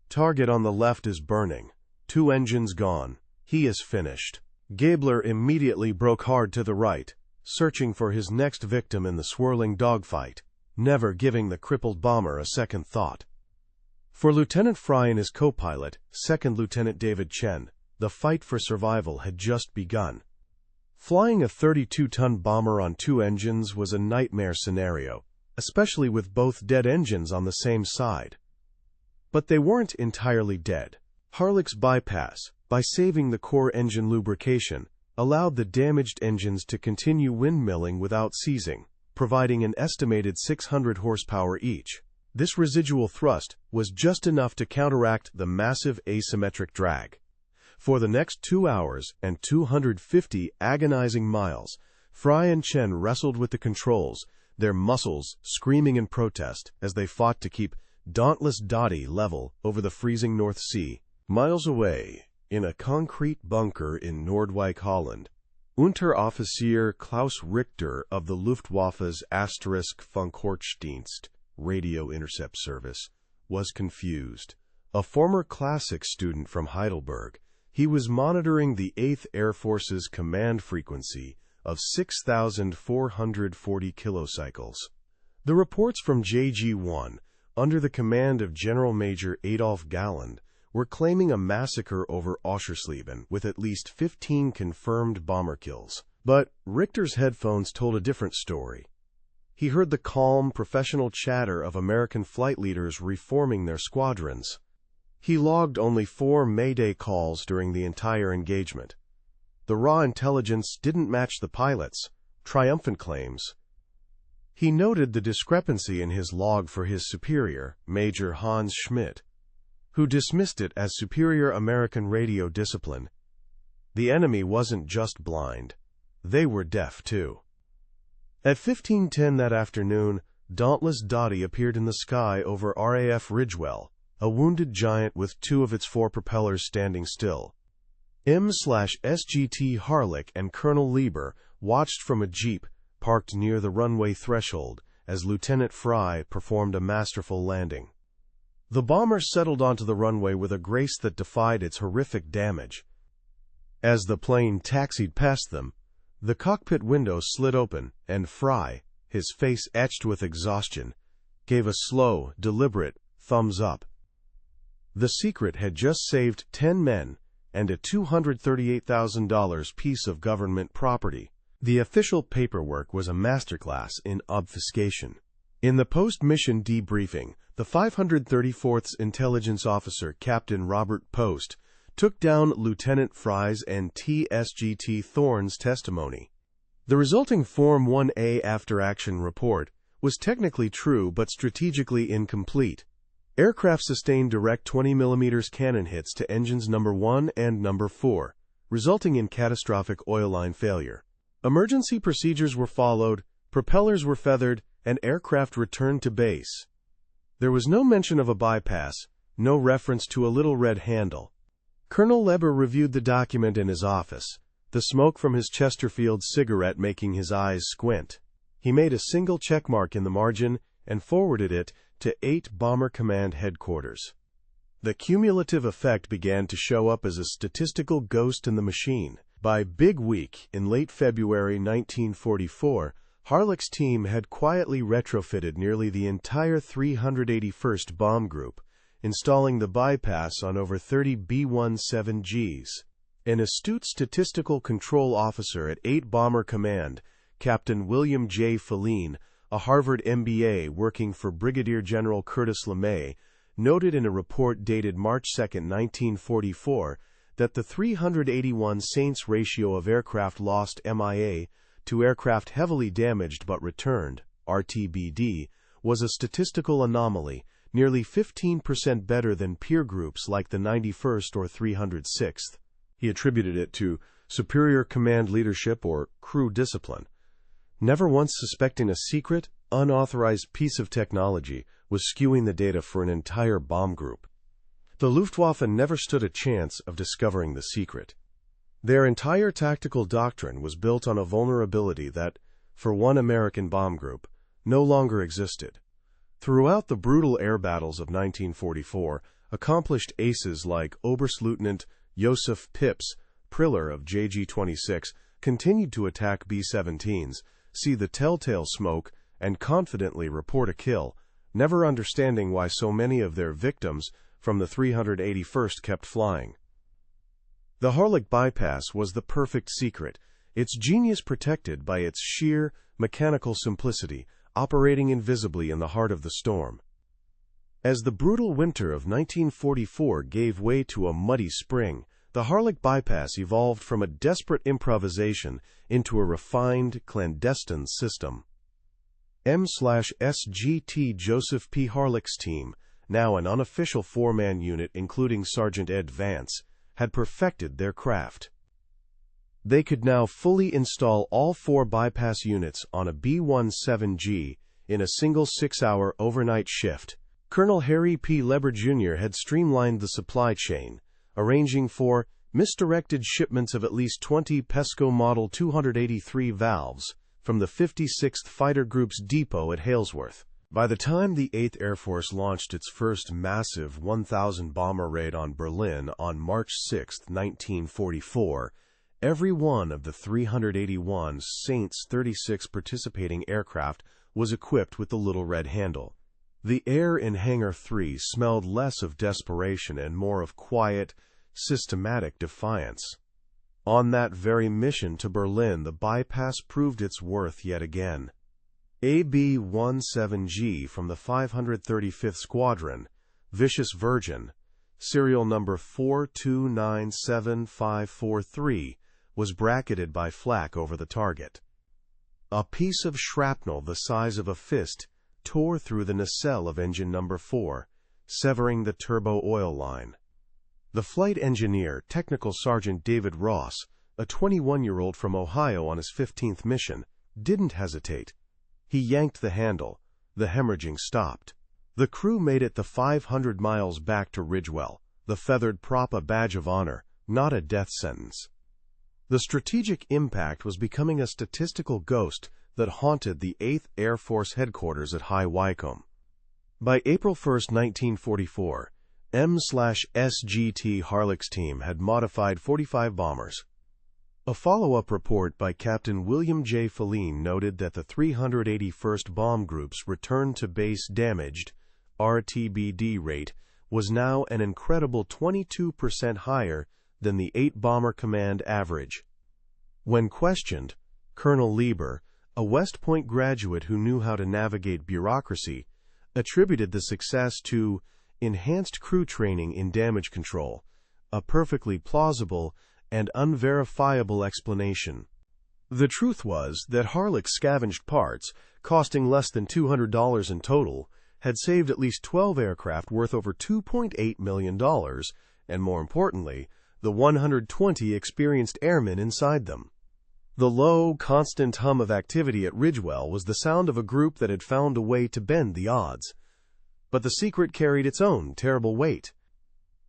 S1: Target on the left is burning. 2 engines gone. He is finished." Gabler immediately broke hard to the right, searching for his next victim in the swirling dogfight, never giving the crippled bomber a second thought. For Lieutenant Fry and his co-pilot, Second Lieutenant David Chen, the fight for survival had just begun. Flying a 32-ton bomber on 2 engines was a nightmare scenario, especially with both dead engines on the same side. But they weren't entirely dead. Harlick's bypass, by saving the core engine lubrication, allowed the damaged engines to continue windmilling without seizing, providing an estimated 600 horsepower each. This residual thrust was just enough to counteract the massive asymmetric drag. For the next 2 hours and 250 agonizing miles, Fry and Chen wrestled with the controls, their muscles screaming in protest as they fought to keep dauntless Dottie level over the freezing North Sea. Miles away, in a concrete bunker in Noordwijk, Holland, Unteroffizier Klaus Richter of the Luftwaffe's *Funkortschdienst radio intercept service was confused. A former classics student from Heidelberg, he was monitoring the 8th Air Force's command frequency of 6,440 kilocycles. The reports from JG-1, under the command of General Major Adolf Galland, were claiming a massacre over Oschersleben with at least 15 confirmed bomber kills. But Richter's headphones told a different story. He heard the calm, professional chatter of American flight leaders reforming their squadrons. He logged only 4 Mayday calls during the entire engagement. The raw intelligence didn't match the pilots' triumphant claims. He noted the discrepancy in his log for his superior, Major Hans Schmidt, who dismissed it as superior American radio discipline. The enemy wasn't just blind. They were deaf, too. At 15:10 that afternoon, dauntless Dottie appeared in the sky over RAF Ridgewell, a wounded giant with 2 of its 4 propellers standing still. M/SGT Harlick and Colonel Lieber watched from a jeep parked near the runway threshold as Lieutenant Fry performed a masterful landing. The bomber settled onto the runway with a grace that defied its horrific damage. As the plane taxied past them, the cockpit window slid open, and Fry, his face etched with exhaustion, gave a slow, deliberate thumbs up. The secret had just saved 10 men and a $238,000 piece of government property. The official paperwork was a masterclass in obfuscation. In the post-mission debriefing, the 534th Intelligence Officer Captain Robert Post took down Lieutenant Fry's and TSGT Thorne's testimony. The resulting Form 1A after-action report was technically true but strategically incomplete. Aircraft sustained direct 20mm cannon hits to engines number 1 and number 4, resulting in catastrophic oil line failure. Emergency procedures were followed, propellers were feathered, and aircraft returned to base. There was no mention of a bypass, no reference to a little red handle. Colonel Leber reviewed the document in his office, the smoke from his Chesterfield cigarette making his eyes squint. He made a single checkmark in the margin and forwarded it to 8 Bomber Command Headquarters. The cumulative effect began to show up as a statistical ghost in the machine. By Big Week in late February 1944, Harlick's team had quietly retrofitted nearly the entire 381st Bomb Group, installing the bypass on over 30 B-17Gs. An astute statistical control officer at 8 Bomber Command, Captain William J. Feline, a Harvard MBA working for Brigadier General Curtis LeMay, noted in a report dated March 2, 1944, that the 381 Saints ratio of aircraft lost MIA to aircraft heavily damaged but returned, RTBD, was a statistical anomaly, nearly 15% better than peer groups like the 91st or 306th. He attributed it to superior command leadership, or crew discipline. Never once suspecting a secret, unauthorized piece of technology was skewing the data for an entire bomb group. The Luftwaffe never stood a chance of discovering the secret. Their entire tactical doctrine was built on a vulnerability that, for one American bomb group, no longer existed. Throughout the brutal air battles of 1944, accomplished aces like Oberstleutnant Josef Pips Priller of JG-26 continued to attack B-17s, see the telltale smoke, and confidently report a kill, never understanding why so many of their victims from the 381st kept flying. The Harlick Bypass was the perfect secret, its genius protected by its sheer, mechanical simplicity, operating invisibly in the heart of the storm. As the brutal winter of 1944 gave way to a muddy spring, the Harlick Bypass evolved from a desperate improvisation into a refined, clandestine system. M/SGT Joseph P. Harlick's team, now an unofficial four-man unit including Sergeant Ed Vance, had perfected their craft. They could now fully install all 4 bypass units on a B-17G in a single 6-hour overnight shift. Colonel Harry P. Leber Jr. had streamlined the supply chain, arranging for misdirected shipments of at least 20 Pesco Model 283 valves from the 56th Fighter Group's depot at Halesworth. By the time the 8th Air Force launched its first massive 1,000 bomber raid on Berlin on March 6, 1944, every one of the 381 Saints 36 participating aircraft was equipped with the little red handle. The air in Hangar 3 smelled less of desperation and more of quiet, systematic defiance. On that very mission to Berlin, the bypass proved its worth yet again. A B-17G from the 535th Squadron, Vicious Virgin, serial number 4297543, was bracketed by flak over the target. A piece of shrapnel the size of a fist tore through the nacelle of engine number 4, severing the turbo oil line. The flight engineer, Technical Sergeant David Ross, a 21-year-old from Ohio on his 15th mission, didn't hesitate. He yanked the handle. The hemorrhaging stopped. The crew made it the 500 miles back to Ridgewell, the feathered prop a badge of honor, not a death sentence. The strategic impact was becoming a statistical ghost that haunted the 8th Air Force headquarters at High Wycombe. By April 1, 1944, M/SGT Harlick's team had modified 45 bombers. A follow-up report by Captain William J. Feline noted that the 381st Bomb Group's return to base damaged RTBD rate was now an incredible 22% higher than the 8-bomber command average. When questioned, Colonel Lieber, a West Point graduate who knew how to navigate bureaucracy, attributed the success to enhanced crew training in damage control, a perfectly plausible and unverifiable explanation. The truth was that Harlick's scavenged parts, costing less than $200 in total, had saved at least 12 aircraft worth over $2.8 million, and more importantly, the 120 experienced airmen inside them. The low, constant hum of activity at Ridgewell was the sound of a group that had found a way to bend the odds. But the secret carried its own terrible weight.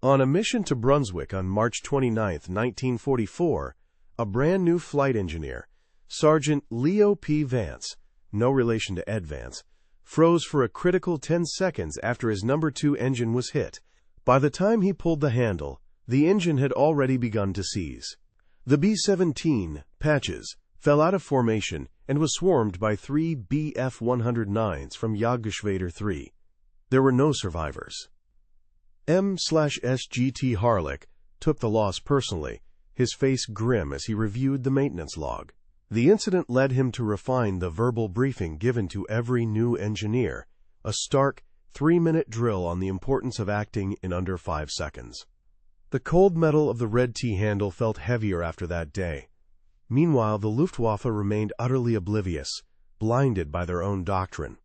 S1: On a mission to Brunswick on March 29, 1944, a brand-new flight engineer, Sergeant Leo P. Vance, no relation to Ed Vance, froze for a critical 10 seconds after his number 2 engine was hit. By the time he pulled the handle, the engine had already begun to seize. The B-17, Patches, fell out of formation and was swarmed by 3 Bf-109s from Jagdgeschwader 3. There were no survivors. M/SGT Harlick took the loss personally, his face grim as he reviewed the maintenance log. The incident led him to refine the verbal briefing given to every new engineer, a stark, 3-minute drill on the importance of acting in under 5 seconds. The cold metal of the red T handle felt heavier after that day. Meanwhile, the Luftwaffe remained utterly oblivious, blinded by their own doctrine.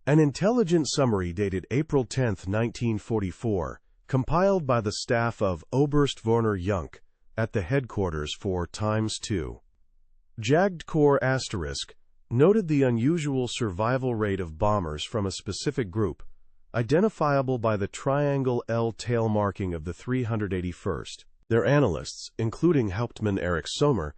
S1: An intelligence summary dated April 10, 1944, compiled by the staff of Oberst Werner Junk, at the headquarters for ×2. Jagged Corps * noted the unusual survival rate of bombers from a specific group, identifiable by the triangle L tail marking of the 381st. Their analysts, including Hauptmann Erich Sommer,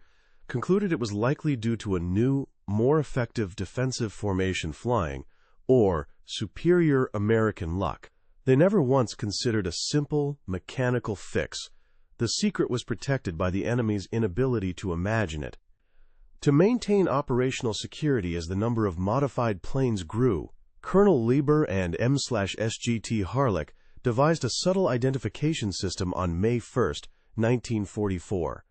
S1: concluded it was likely due to a new, more effective defensive formation flying, or superior American luck. They never once considered a simple, mechanical fix. The secret was protected by the enemy's inability to imagine it. To maintain operational security as the number of modified planes grew, Colonel Lieber and M/SGT Harlick devised a subtle identification system on May 1, 1944.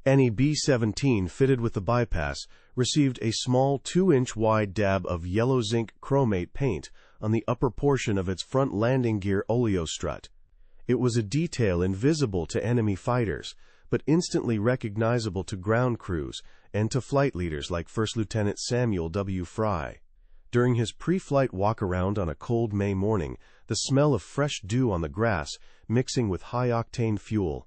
S1: Any B-17 fitted with the bypass received a small 2-inch wide dab of yellow zinc chromate paint on the upper portion of its front landing gear oleostrut. It was a detail invisible to enemy fighters, but instantly recognizable to ground crews and to flight leaders like First Lieutenant Samuel W. Fry. During his pre-flight walk-around on a cold May morning, the smell of fresh dew on the grass mixing with high-octane fuel,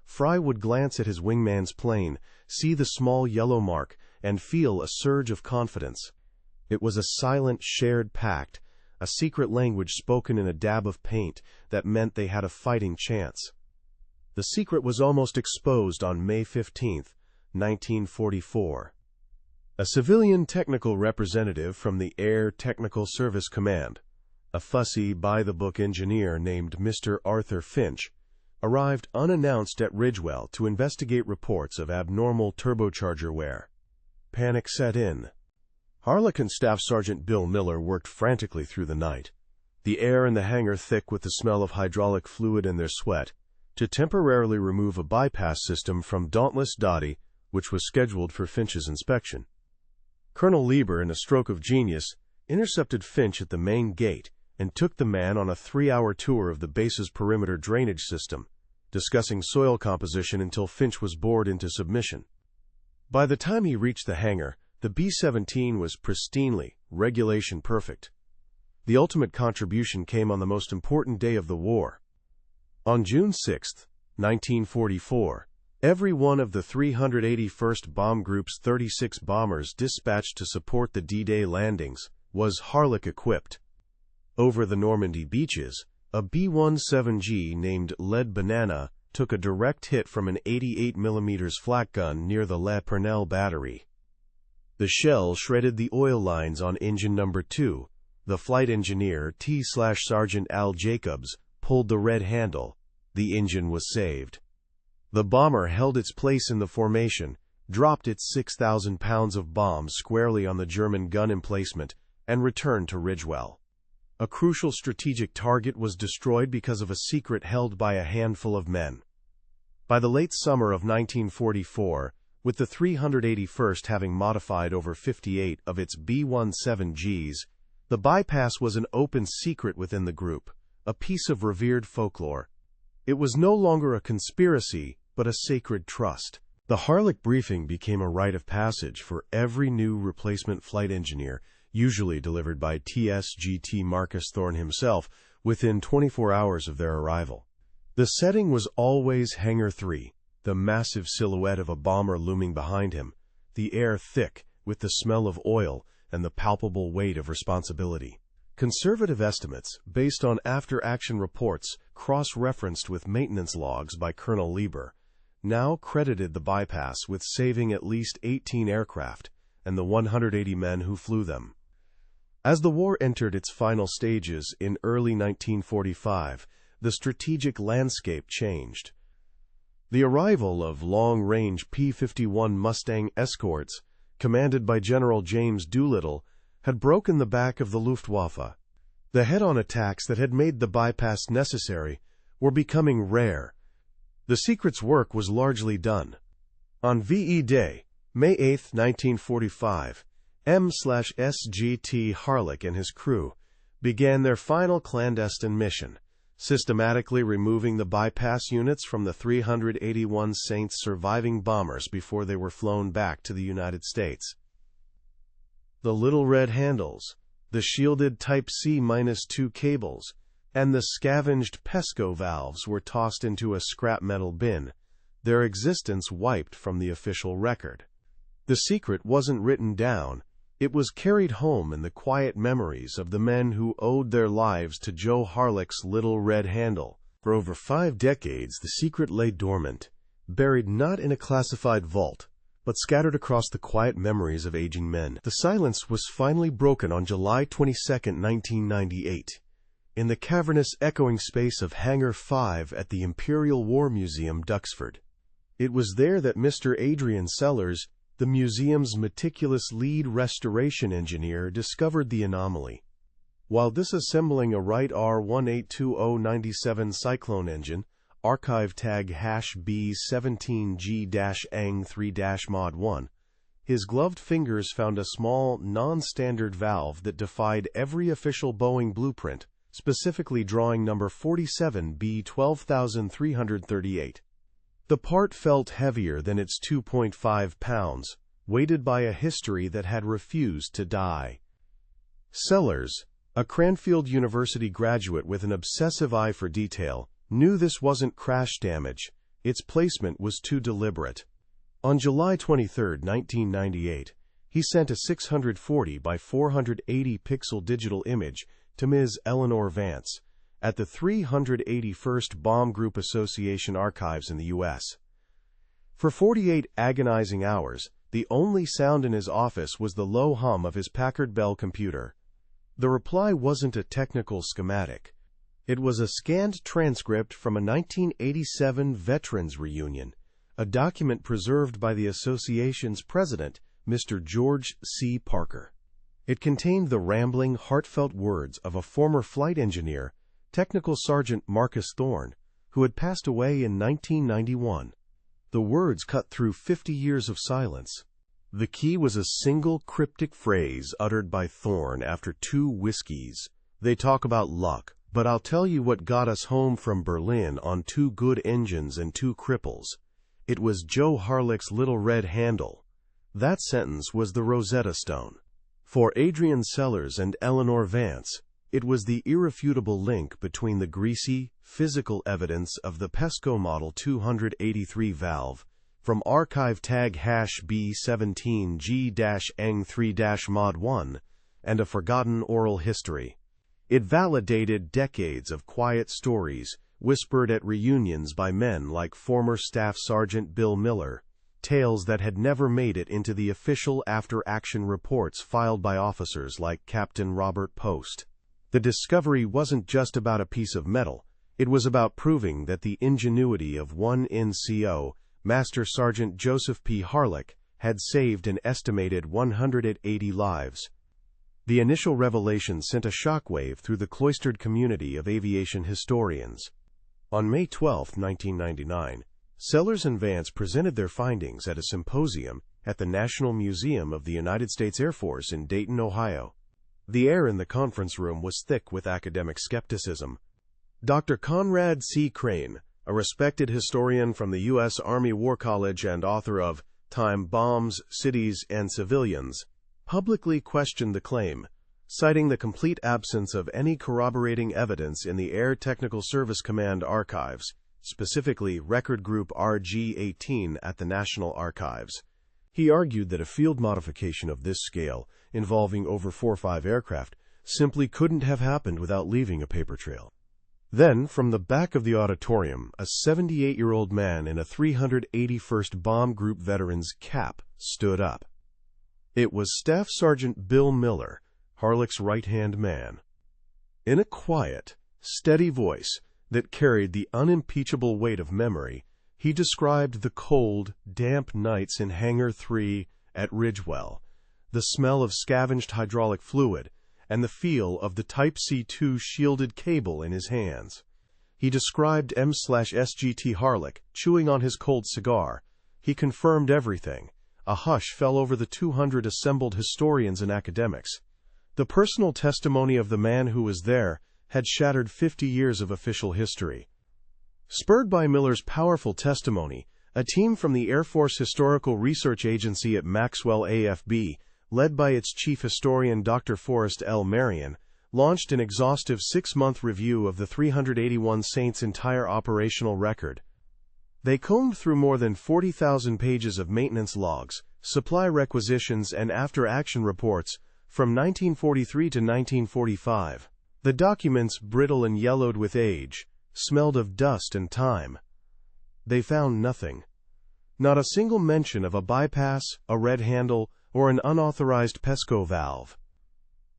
S1: Fry would glance at his wingman's plane, see the small yellow mark, and feel a surge of confidence. It was a silent, shared pact, a secret language spoken in a dab of paint that meant they had a fighting chance. The secret was almost exposed on May 15, 1944. A civilian technical representative from the Air Technical Service Command, a fussy, by-the-book engineer named Mr. Arthur Finch, arrived unannounced at Ridgewell to investigate reports of abnormal turbocharger wear. Panic set in. Harlick and Staff Sergeant Bill Miller worked frantically through the night, the air in the hangar thick with the smell of hydraulic fluid and their sweat, to temporarily remove a bypass system from Dauntless Dottie, which was scheduled for Finch's inspection. Colonel Lieber, in a stroke of genius, intercepted Finch at the main gate and took the man on a 3-hour tour of the base's perimeter drainage system, discussing soil composition until Finch was bored into submission. By the time he reached the hangar, the B-17 was pristinely, regulation perfect. The ultimate contribution came on the most important day of the war. On June 6, 1944, every one of the 381st Bomb Group's 36 bombers dispatched to support the D-Day landings was Harlick equipped. Over the Normandy beaches, a B-17G named Lead Banana took a direct hit from an 88mm flak gun near the La Pernelle battery. The shell shredded the oil lines on engine number 2. The flight engineer, T/Sergeant Al Jacobs, pulled the red handle. The engine was saved. The bomber held its place in the formation, dropped its 6,000 pounds of bombs squarely on the German gun emplacement, and returned to Ridgewell. A crucial strategic target was destroyed because of a secret held by a handful of men. By the late summer of 1944, with the 381st having modified over 58 of its B-17Gs, the bypass was an open secret within the group, a piece of revered folklore. It was no longer a conspiracy, but a sacred trust. The Harlick briefing became a rite of passage for every new replacement flight engineer, usually delivered by TSGT Marcus Thorne himself, within 24 hours of their arrival. The setting was always Hangar 3, the massive silhouette of a bomber looming behind him, the air thick with the smell of oil and the palpable weight of responsibility. Conservative estimates, based on after-action reports cross-referenced with maintenance logs by Colonel Lieber, now credited the bypass with saving at least 18 aircraft and the 180 men who flew them. As the war entered its final stages in early 1945, the strategic landscape changed. The arrival of long-range P-51 Mustang escorts, commanded by General James Doolittle, had broken the back of the Luftwaffe. The head-on attacks that had made the bypass necessary were becoming rare. The secret's work was largely done. On VE Day, May 8, 1945, M/SGT Harlick and his crew began their final clandestine mission, systematically removing the bypass units from the 381 Saints surviving bombers before they were flown back to the United States. The little red handles, the shielded Type C-2 cables, and the scavenged PESCO valves were tossed into a scrap metal bin, their existence wiped from the official record. The secret wasn't written down, it was carried home in the quiet memories of the men who owed their lives to Joe Harlick's little red handle. For over 5 decades, the secret lay dormant, buried not in a classified vault, but scattered across the quiet memories of aging men. The silence was finally broken on July 22, 1998, in the cavernous echoing space of Hangar 5 at the Imperial War Museum, Duxford. It was there that Mr. Adrian Sellers, the museum's meticulous lead restoration engineer, discovered the anomaly. While disassembling a Wright R182097 Cyclone engine, archive tag B-17G-ANG3-Mod1, his gloved fingers found a small, non-standard valve that defied every official Boeing blueprint, specifically drawing number 47B12338. The part felt heavier than its 2.5 pounds, weighted by a history that had refused to die. Sellers, a Cranfield University graduate with an obsessive eye for detail, knew this wasn't crash damage, its placement was too deliberate. On July 23, 1998, he sent a 640 by 480 pixel digital image to Ms. Eleanor Vance at the 381st Bomb Group Association archives in the U.S. For 48 agonizing hours, the only sound in his office was the low hum of his Packard Bell computer. The reply wasn't a technical schematic. It was a scanned transcript from a 1987 Veterans Reunion, a document preserved by the association's president, Mr. George C. Parker. It contained the rambling, heartfelt words of a former flight engineer, Technical Sergeant Marcus Thorne, who had passed away in 1991. The words cut through 50 years of silence. The key was a single cryptic phrase uttered by Thorne after 2 whiskeys. "They talk about luck, but I'll tell you what got us home from Berlin on 2 good engines and 2 cripples. It was Joe Harlick's little red handle." That sentence was the Rosetta Stone. For Adrian Sellers and Eleanor Vance, it was the irrefutable link between the greasy, physical evidence of the Pesco Model 283 valve from archive tag B-17G-ANG3-Mod1 and a forgotten oral history. It validated decades of quiet stories whispered at reunions by men like former Staff Sergeant Bill Miller, tales that had never made it into the official after-action reports filed by officers like Captain Robert Post. The discovery wasn't just about a piece of metal, it was about proving that the ingenuity of one NCO, Master Sergeant Joseph P. Harlick, had saved an estimated 180 lives. The initial revelation sent a shockwave through the cloistered community of aviation historians. On May 12, 1999, Sellers and Vance presented their findings at a symposium at the National Museum of the United States Air Force in Dayton, Ohio. The air in the conference room was thick with academic skepticism. Dr. Conrad C. Crane, a respected historian from the U.S. Army War College and author of Time Bombs, Cities, and Civilians, publicly questioned the claim, citing the complete absence of any corroborating evidence in the Air Technical Service Command archives, specifically Record Group RG-18 at the National Archives. He argued that a field modification of this scale, involving over 4 or 5 aircraft, simply couldn't have happened without leaving a paper trail. Then, from the back of the auditorium, a 78-year-old man in a 381st Bomb Group veteran's cap stood up. It was Staff Sergeant Bill Miller, Harlick's right-hand man. In a quiet, steady voice that carried the unimpeachable weight of memory, he described the cold, damp nights in Hangar 3 at Ridgewell, the smell of scavenged hydraulic fluid, and the feel of the Type C2 shielded cable in his hands. He described M/SGT Harlick chewing on his cold cigar. He confirmed everything. A hush fell over the 200 assembled historians and academics. The personal testimony of the man who was there had shattered 50 years of official history. Spurred by Miller's powerful testimony, a team from the Air Force Historical Research Agency at Maxwell AFB, led by its chief historian Dr. Forrest L. Marion, launched an exhaustive 6-month review of the 381 Saints' entire operational record. They combed through more than 40,000 pages of maintenance logs, supply requisitions, and after-action reports from 1943 to 1945. The documents, brittle and yellowed with age, smelled of dust and time. They found nothing. Not a single mention of a bypass, a red handle, or an unauthorized pesco valve.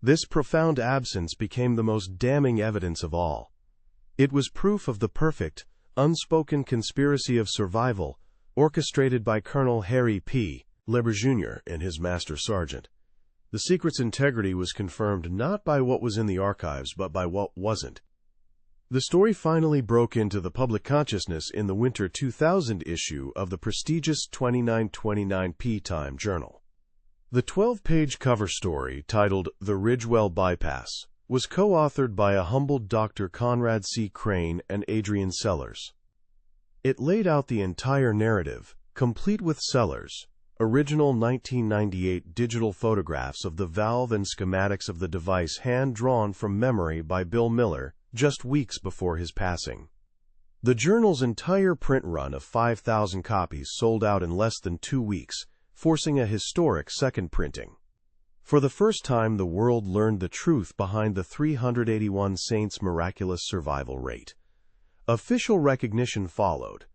S1: This profound absence became the most damning evidence of all. It was proof of the perfect, unspoken conspiracy of survival orchestrated by Colonel Harry P. Leber Jr. and his master sergeant. The secret's integrity was confirmed not by what was in the archives, but by what wasn't. The story finally broke into the public consciousness in the winter 2000 issue of the prestigious 2929 P-Time Journal. The 12-page cover story, titled The Ridgewell Bypass, was co-authored by a humbled Dr. Conrad C. Crane and Adrian Sellers. It laid out the entire narrative, complete with Sellers' original 1998 digital photographs of the valve and schematics of the device hand-drawn from memory by Bill Miller just weeks before his passing. The journal's entire print run of 5,000 copies sold out in less than 2 weeks, forcing a historic second printing. For the first time, the world learned the truth behind the 381 saints' miraculous survival rate. Official recognition followed.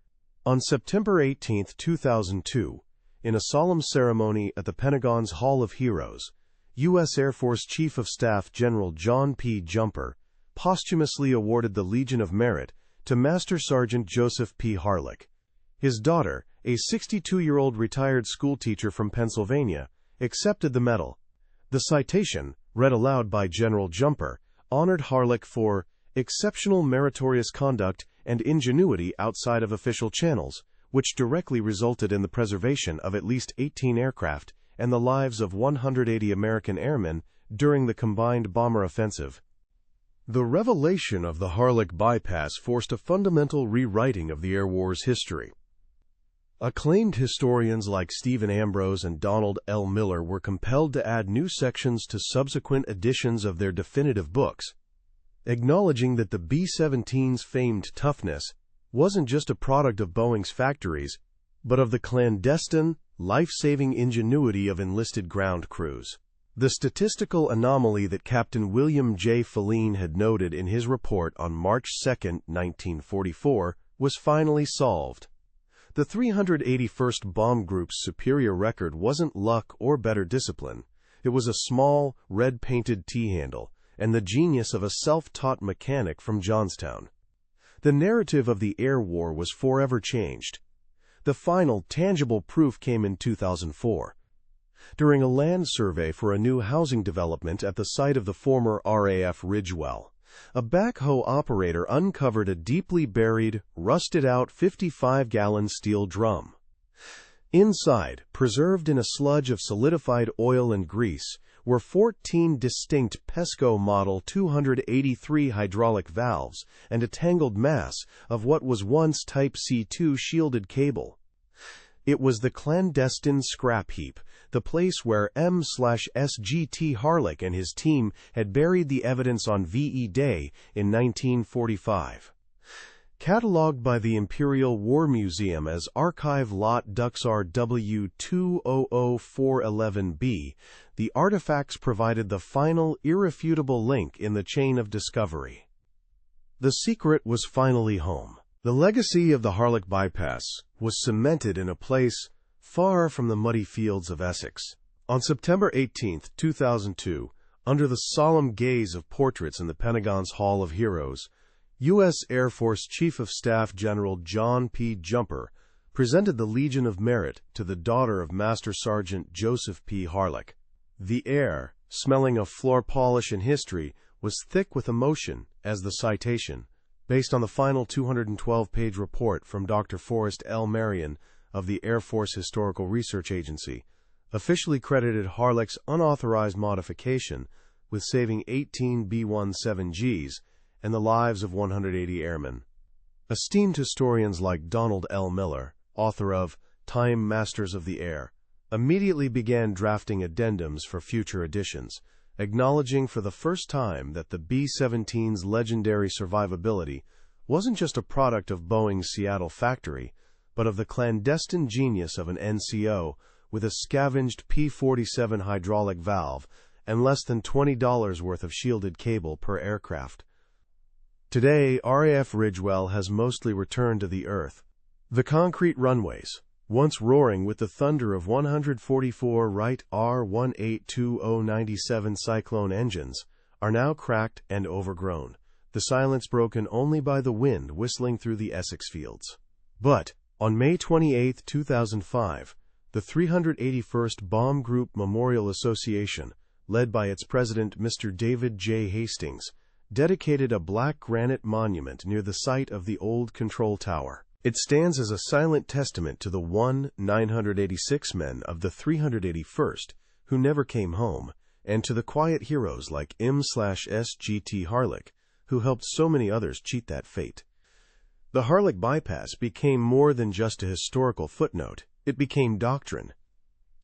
S1: On September 18, 2002, in a solemn ceremony at the Pentagon's Hall of Heroes, U.S. Air Force Chief of Staff General John P. Jumper posthumously awarded the Legion of Merit to Master Sergeant Joseph P. Harlick. His daughter, a 62-year-old retired schoolteacher from Pennsylvania, accepted the medal. The citation, read aloud by General Jumper, honored Harlick for exceptional meritorious conduct and ingenuity outside of official channels, which directly resulted in the preservation of at least 18 aircraft and the lives of 180 American airmen during the combined bomber offensive. The revelation of the Harlick Bypass forced a fundamental rewriting of the Air War's history. Acclaimed historians like Stephen Ambrose and Donald L. Miller were compelled to add new sections to subsequent editions of their definitive books, acknowledging that the B-17's famed toughness wasn't just a product of Boeing's factories, but of the clandestine, life-saving ingenuity of enlisted ground crews. The statistical anomaly that Captain William J. Feline had noted in his report on March 2, 1944, was finally solved. The 381st Bomb Group's superior record wasn't luck or better discipline. It was a small, red-painted T-handle and the genius of a self-taught mechanic from Johnstown. The narrative of the Air War was forever changed. The final, tangible proof came in 2004. During a land survey for a new housing development at the site of the former RAF Ridgewell, a backhoe operator uncovered a deeply buried, rusted-out 55-gallon steel drum. Inside, preserved in a sludge of solidified oil and grease, were 14 distinct Pesco Model 283 hydraulic valves and a tangled mass of what was once Type C2 shielded cable. It was the clandestine scrap heap, the place where M/SGT Harlick and his team had buried the evidence on VE Day in 1945. Catalogued by the Imperial War Museum as Archive Lot Duxar W200411B, the artifacts provided the final, irrefutable link in the chain of discovery. The secret was finally home. The legacy of the Harlick Bypass was cemented in a place far from the muddy fields of Essex. On September 18, 2002, under the solemn gaze of portraits in the Pentagon's Hall of Heroes, U.S. Air Force Chief of Staff General John P. Jumper presented the Legion of Merit to the daughter of Master Sergeant Joseph P. Harlick. The air, smelling of floor polish and history, was thick with emotion as the citation, based on the final 212-page report from Dr. Forrest L. Marion of the Air Force Historical Research Agency, officially credited Harlick's unauthorized modification with saving 18 B-17Gs and the lives of 180 airmen. Esteemed historians like Donald L. Miller, author of Time Masters of the Air, immediately began drafting addendums for future editions, acknowledging for the first time that the B-17's legendary survivability wasn't just a product of Boeing's Seattle factory, but of the clandestine genius of an NCO with a scavenged P-47 hydraulic valve and less than $20 worth of shielded cable per aircraft. Today, RAF Ridgewell has mostly returned to the earth. The concrete runways, once roaring with the thunder of 144 Wright R-182097 Cyclone engines, are now cracked and overgrown, the silence broken only by the wind whistling through the Essex fields. But, on May 28, 2005, the 381st Bomb Group Memorial Association, led by its president Mr. David J. Hastings, dedicated a black granite monument near the site of the old control tower. It stands as a silent testament to the 986 men of the 381st who never came home, and to the quiet heroes like M/SGT Harlick, who helped so many others cheat that fate. The Harlick Bypass became more than just a historical footnote. It became doctrine.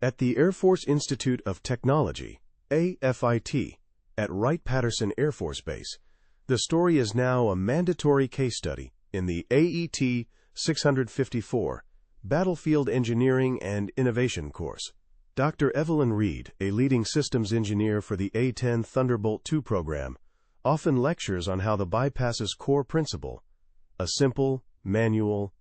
S1: At the Air Force Institute of Technology, AFIT, at Wright-Patterson Air Force Base, the story is now a mandatory case study in the AET 654 Battlefield Engineering and Innovation course. Dr. Evelyn Reed, a leading systems engineer for the A-10 Thunderbolt II program, often lectures on how the bypass's core principle, a simple, manual,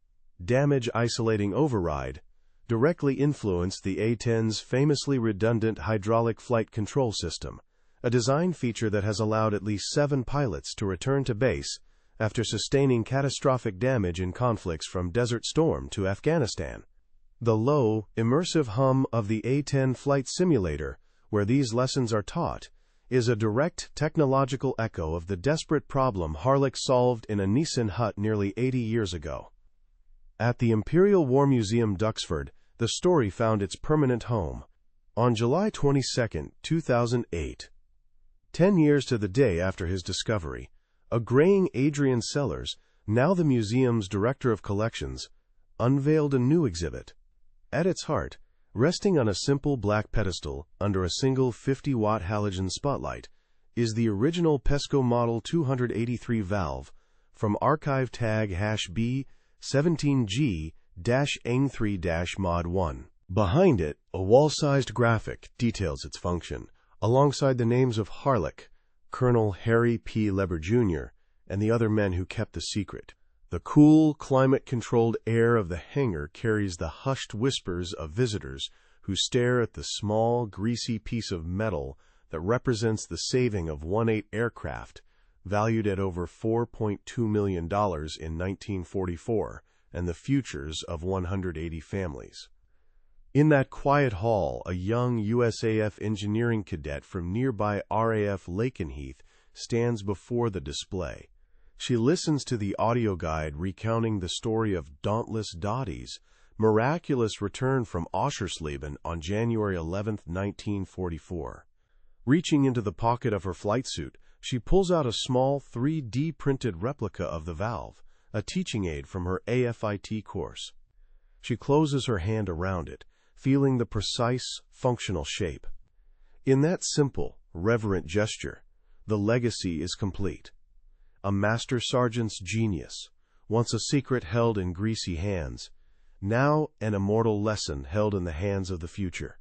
S1: damage-isolating override, directly influenced the A-10's famously redundant hydraulic flight control system, a design feature that has allowed at least 7 pilots to return to base after sustaining catastrophic damage in conflicts from Desert Storm to Afghanistan. The low, immersive hum of the A-10 flight simulator, where these lessons are taught, is a direct technological echo of the desperate problem Harlick solved in a Nissan hut nearly 80 years ago. At the Imperial War Museum, Duxford, the story found its permanent home. On July 22, 2008, 10 years to the day after his discovery, a graying Adrian Sellers, now the museum's director of collections, unveiled a new exhibit. At its heart, resting on a simple black pedestal under a single 50-watt halogen spotlight, is the original Pesco Model 283 valve from archive tag B-17G-AIM3-Mod 1. Behind it, a wall-sized graphic details its function, alongside the names of Harlick, Colonel Harry P. Leber, Jr., and the other men who kept the secret. The cool, climate-controlled air of the hangar carries the hushed whispers of visitors who stare at the small, greasy piece of metal that represents the saving of 1-8 aircraft, valued at over $4.2 million in 1944, and the futures of 180 families. In that quiet hall, a young USAF engineering cadet from nearby RAF Lakenheath stands before the display. She listens to the audio guide recounting the story of Dauntless Dottie's miraculous return from Oschersleben on January 11, 1944. Reaching into the pocket of her flight suit, she pulls out a small 3D printed replica of the valve, a teaching aid from her AFIT course. She closes her hand around it, feeling the precise, functional shape. In that simple, reverent gesture, the legacy is complete. A master sergeant's genius, once a secret held in greasy hands, now an immortal lesson held in the hands of the future.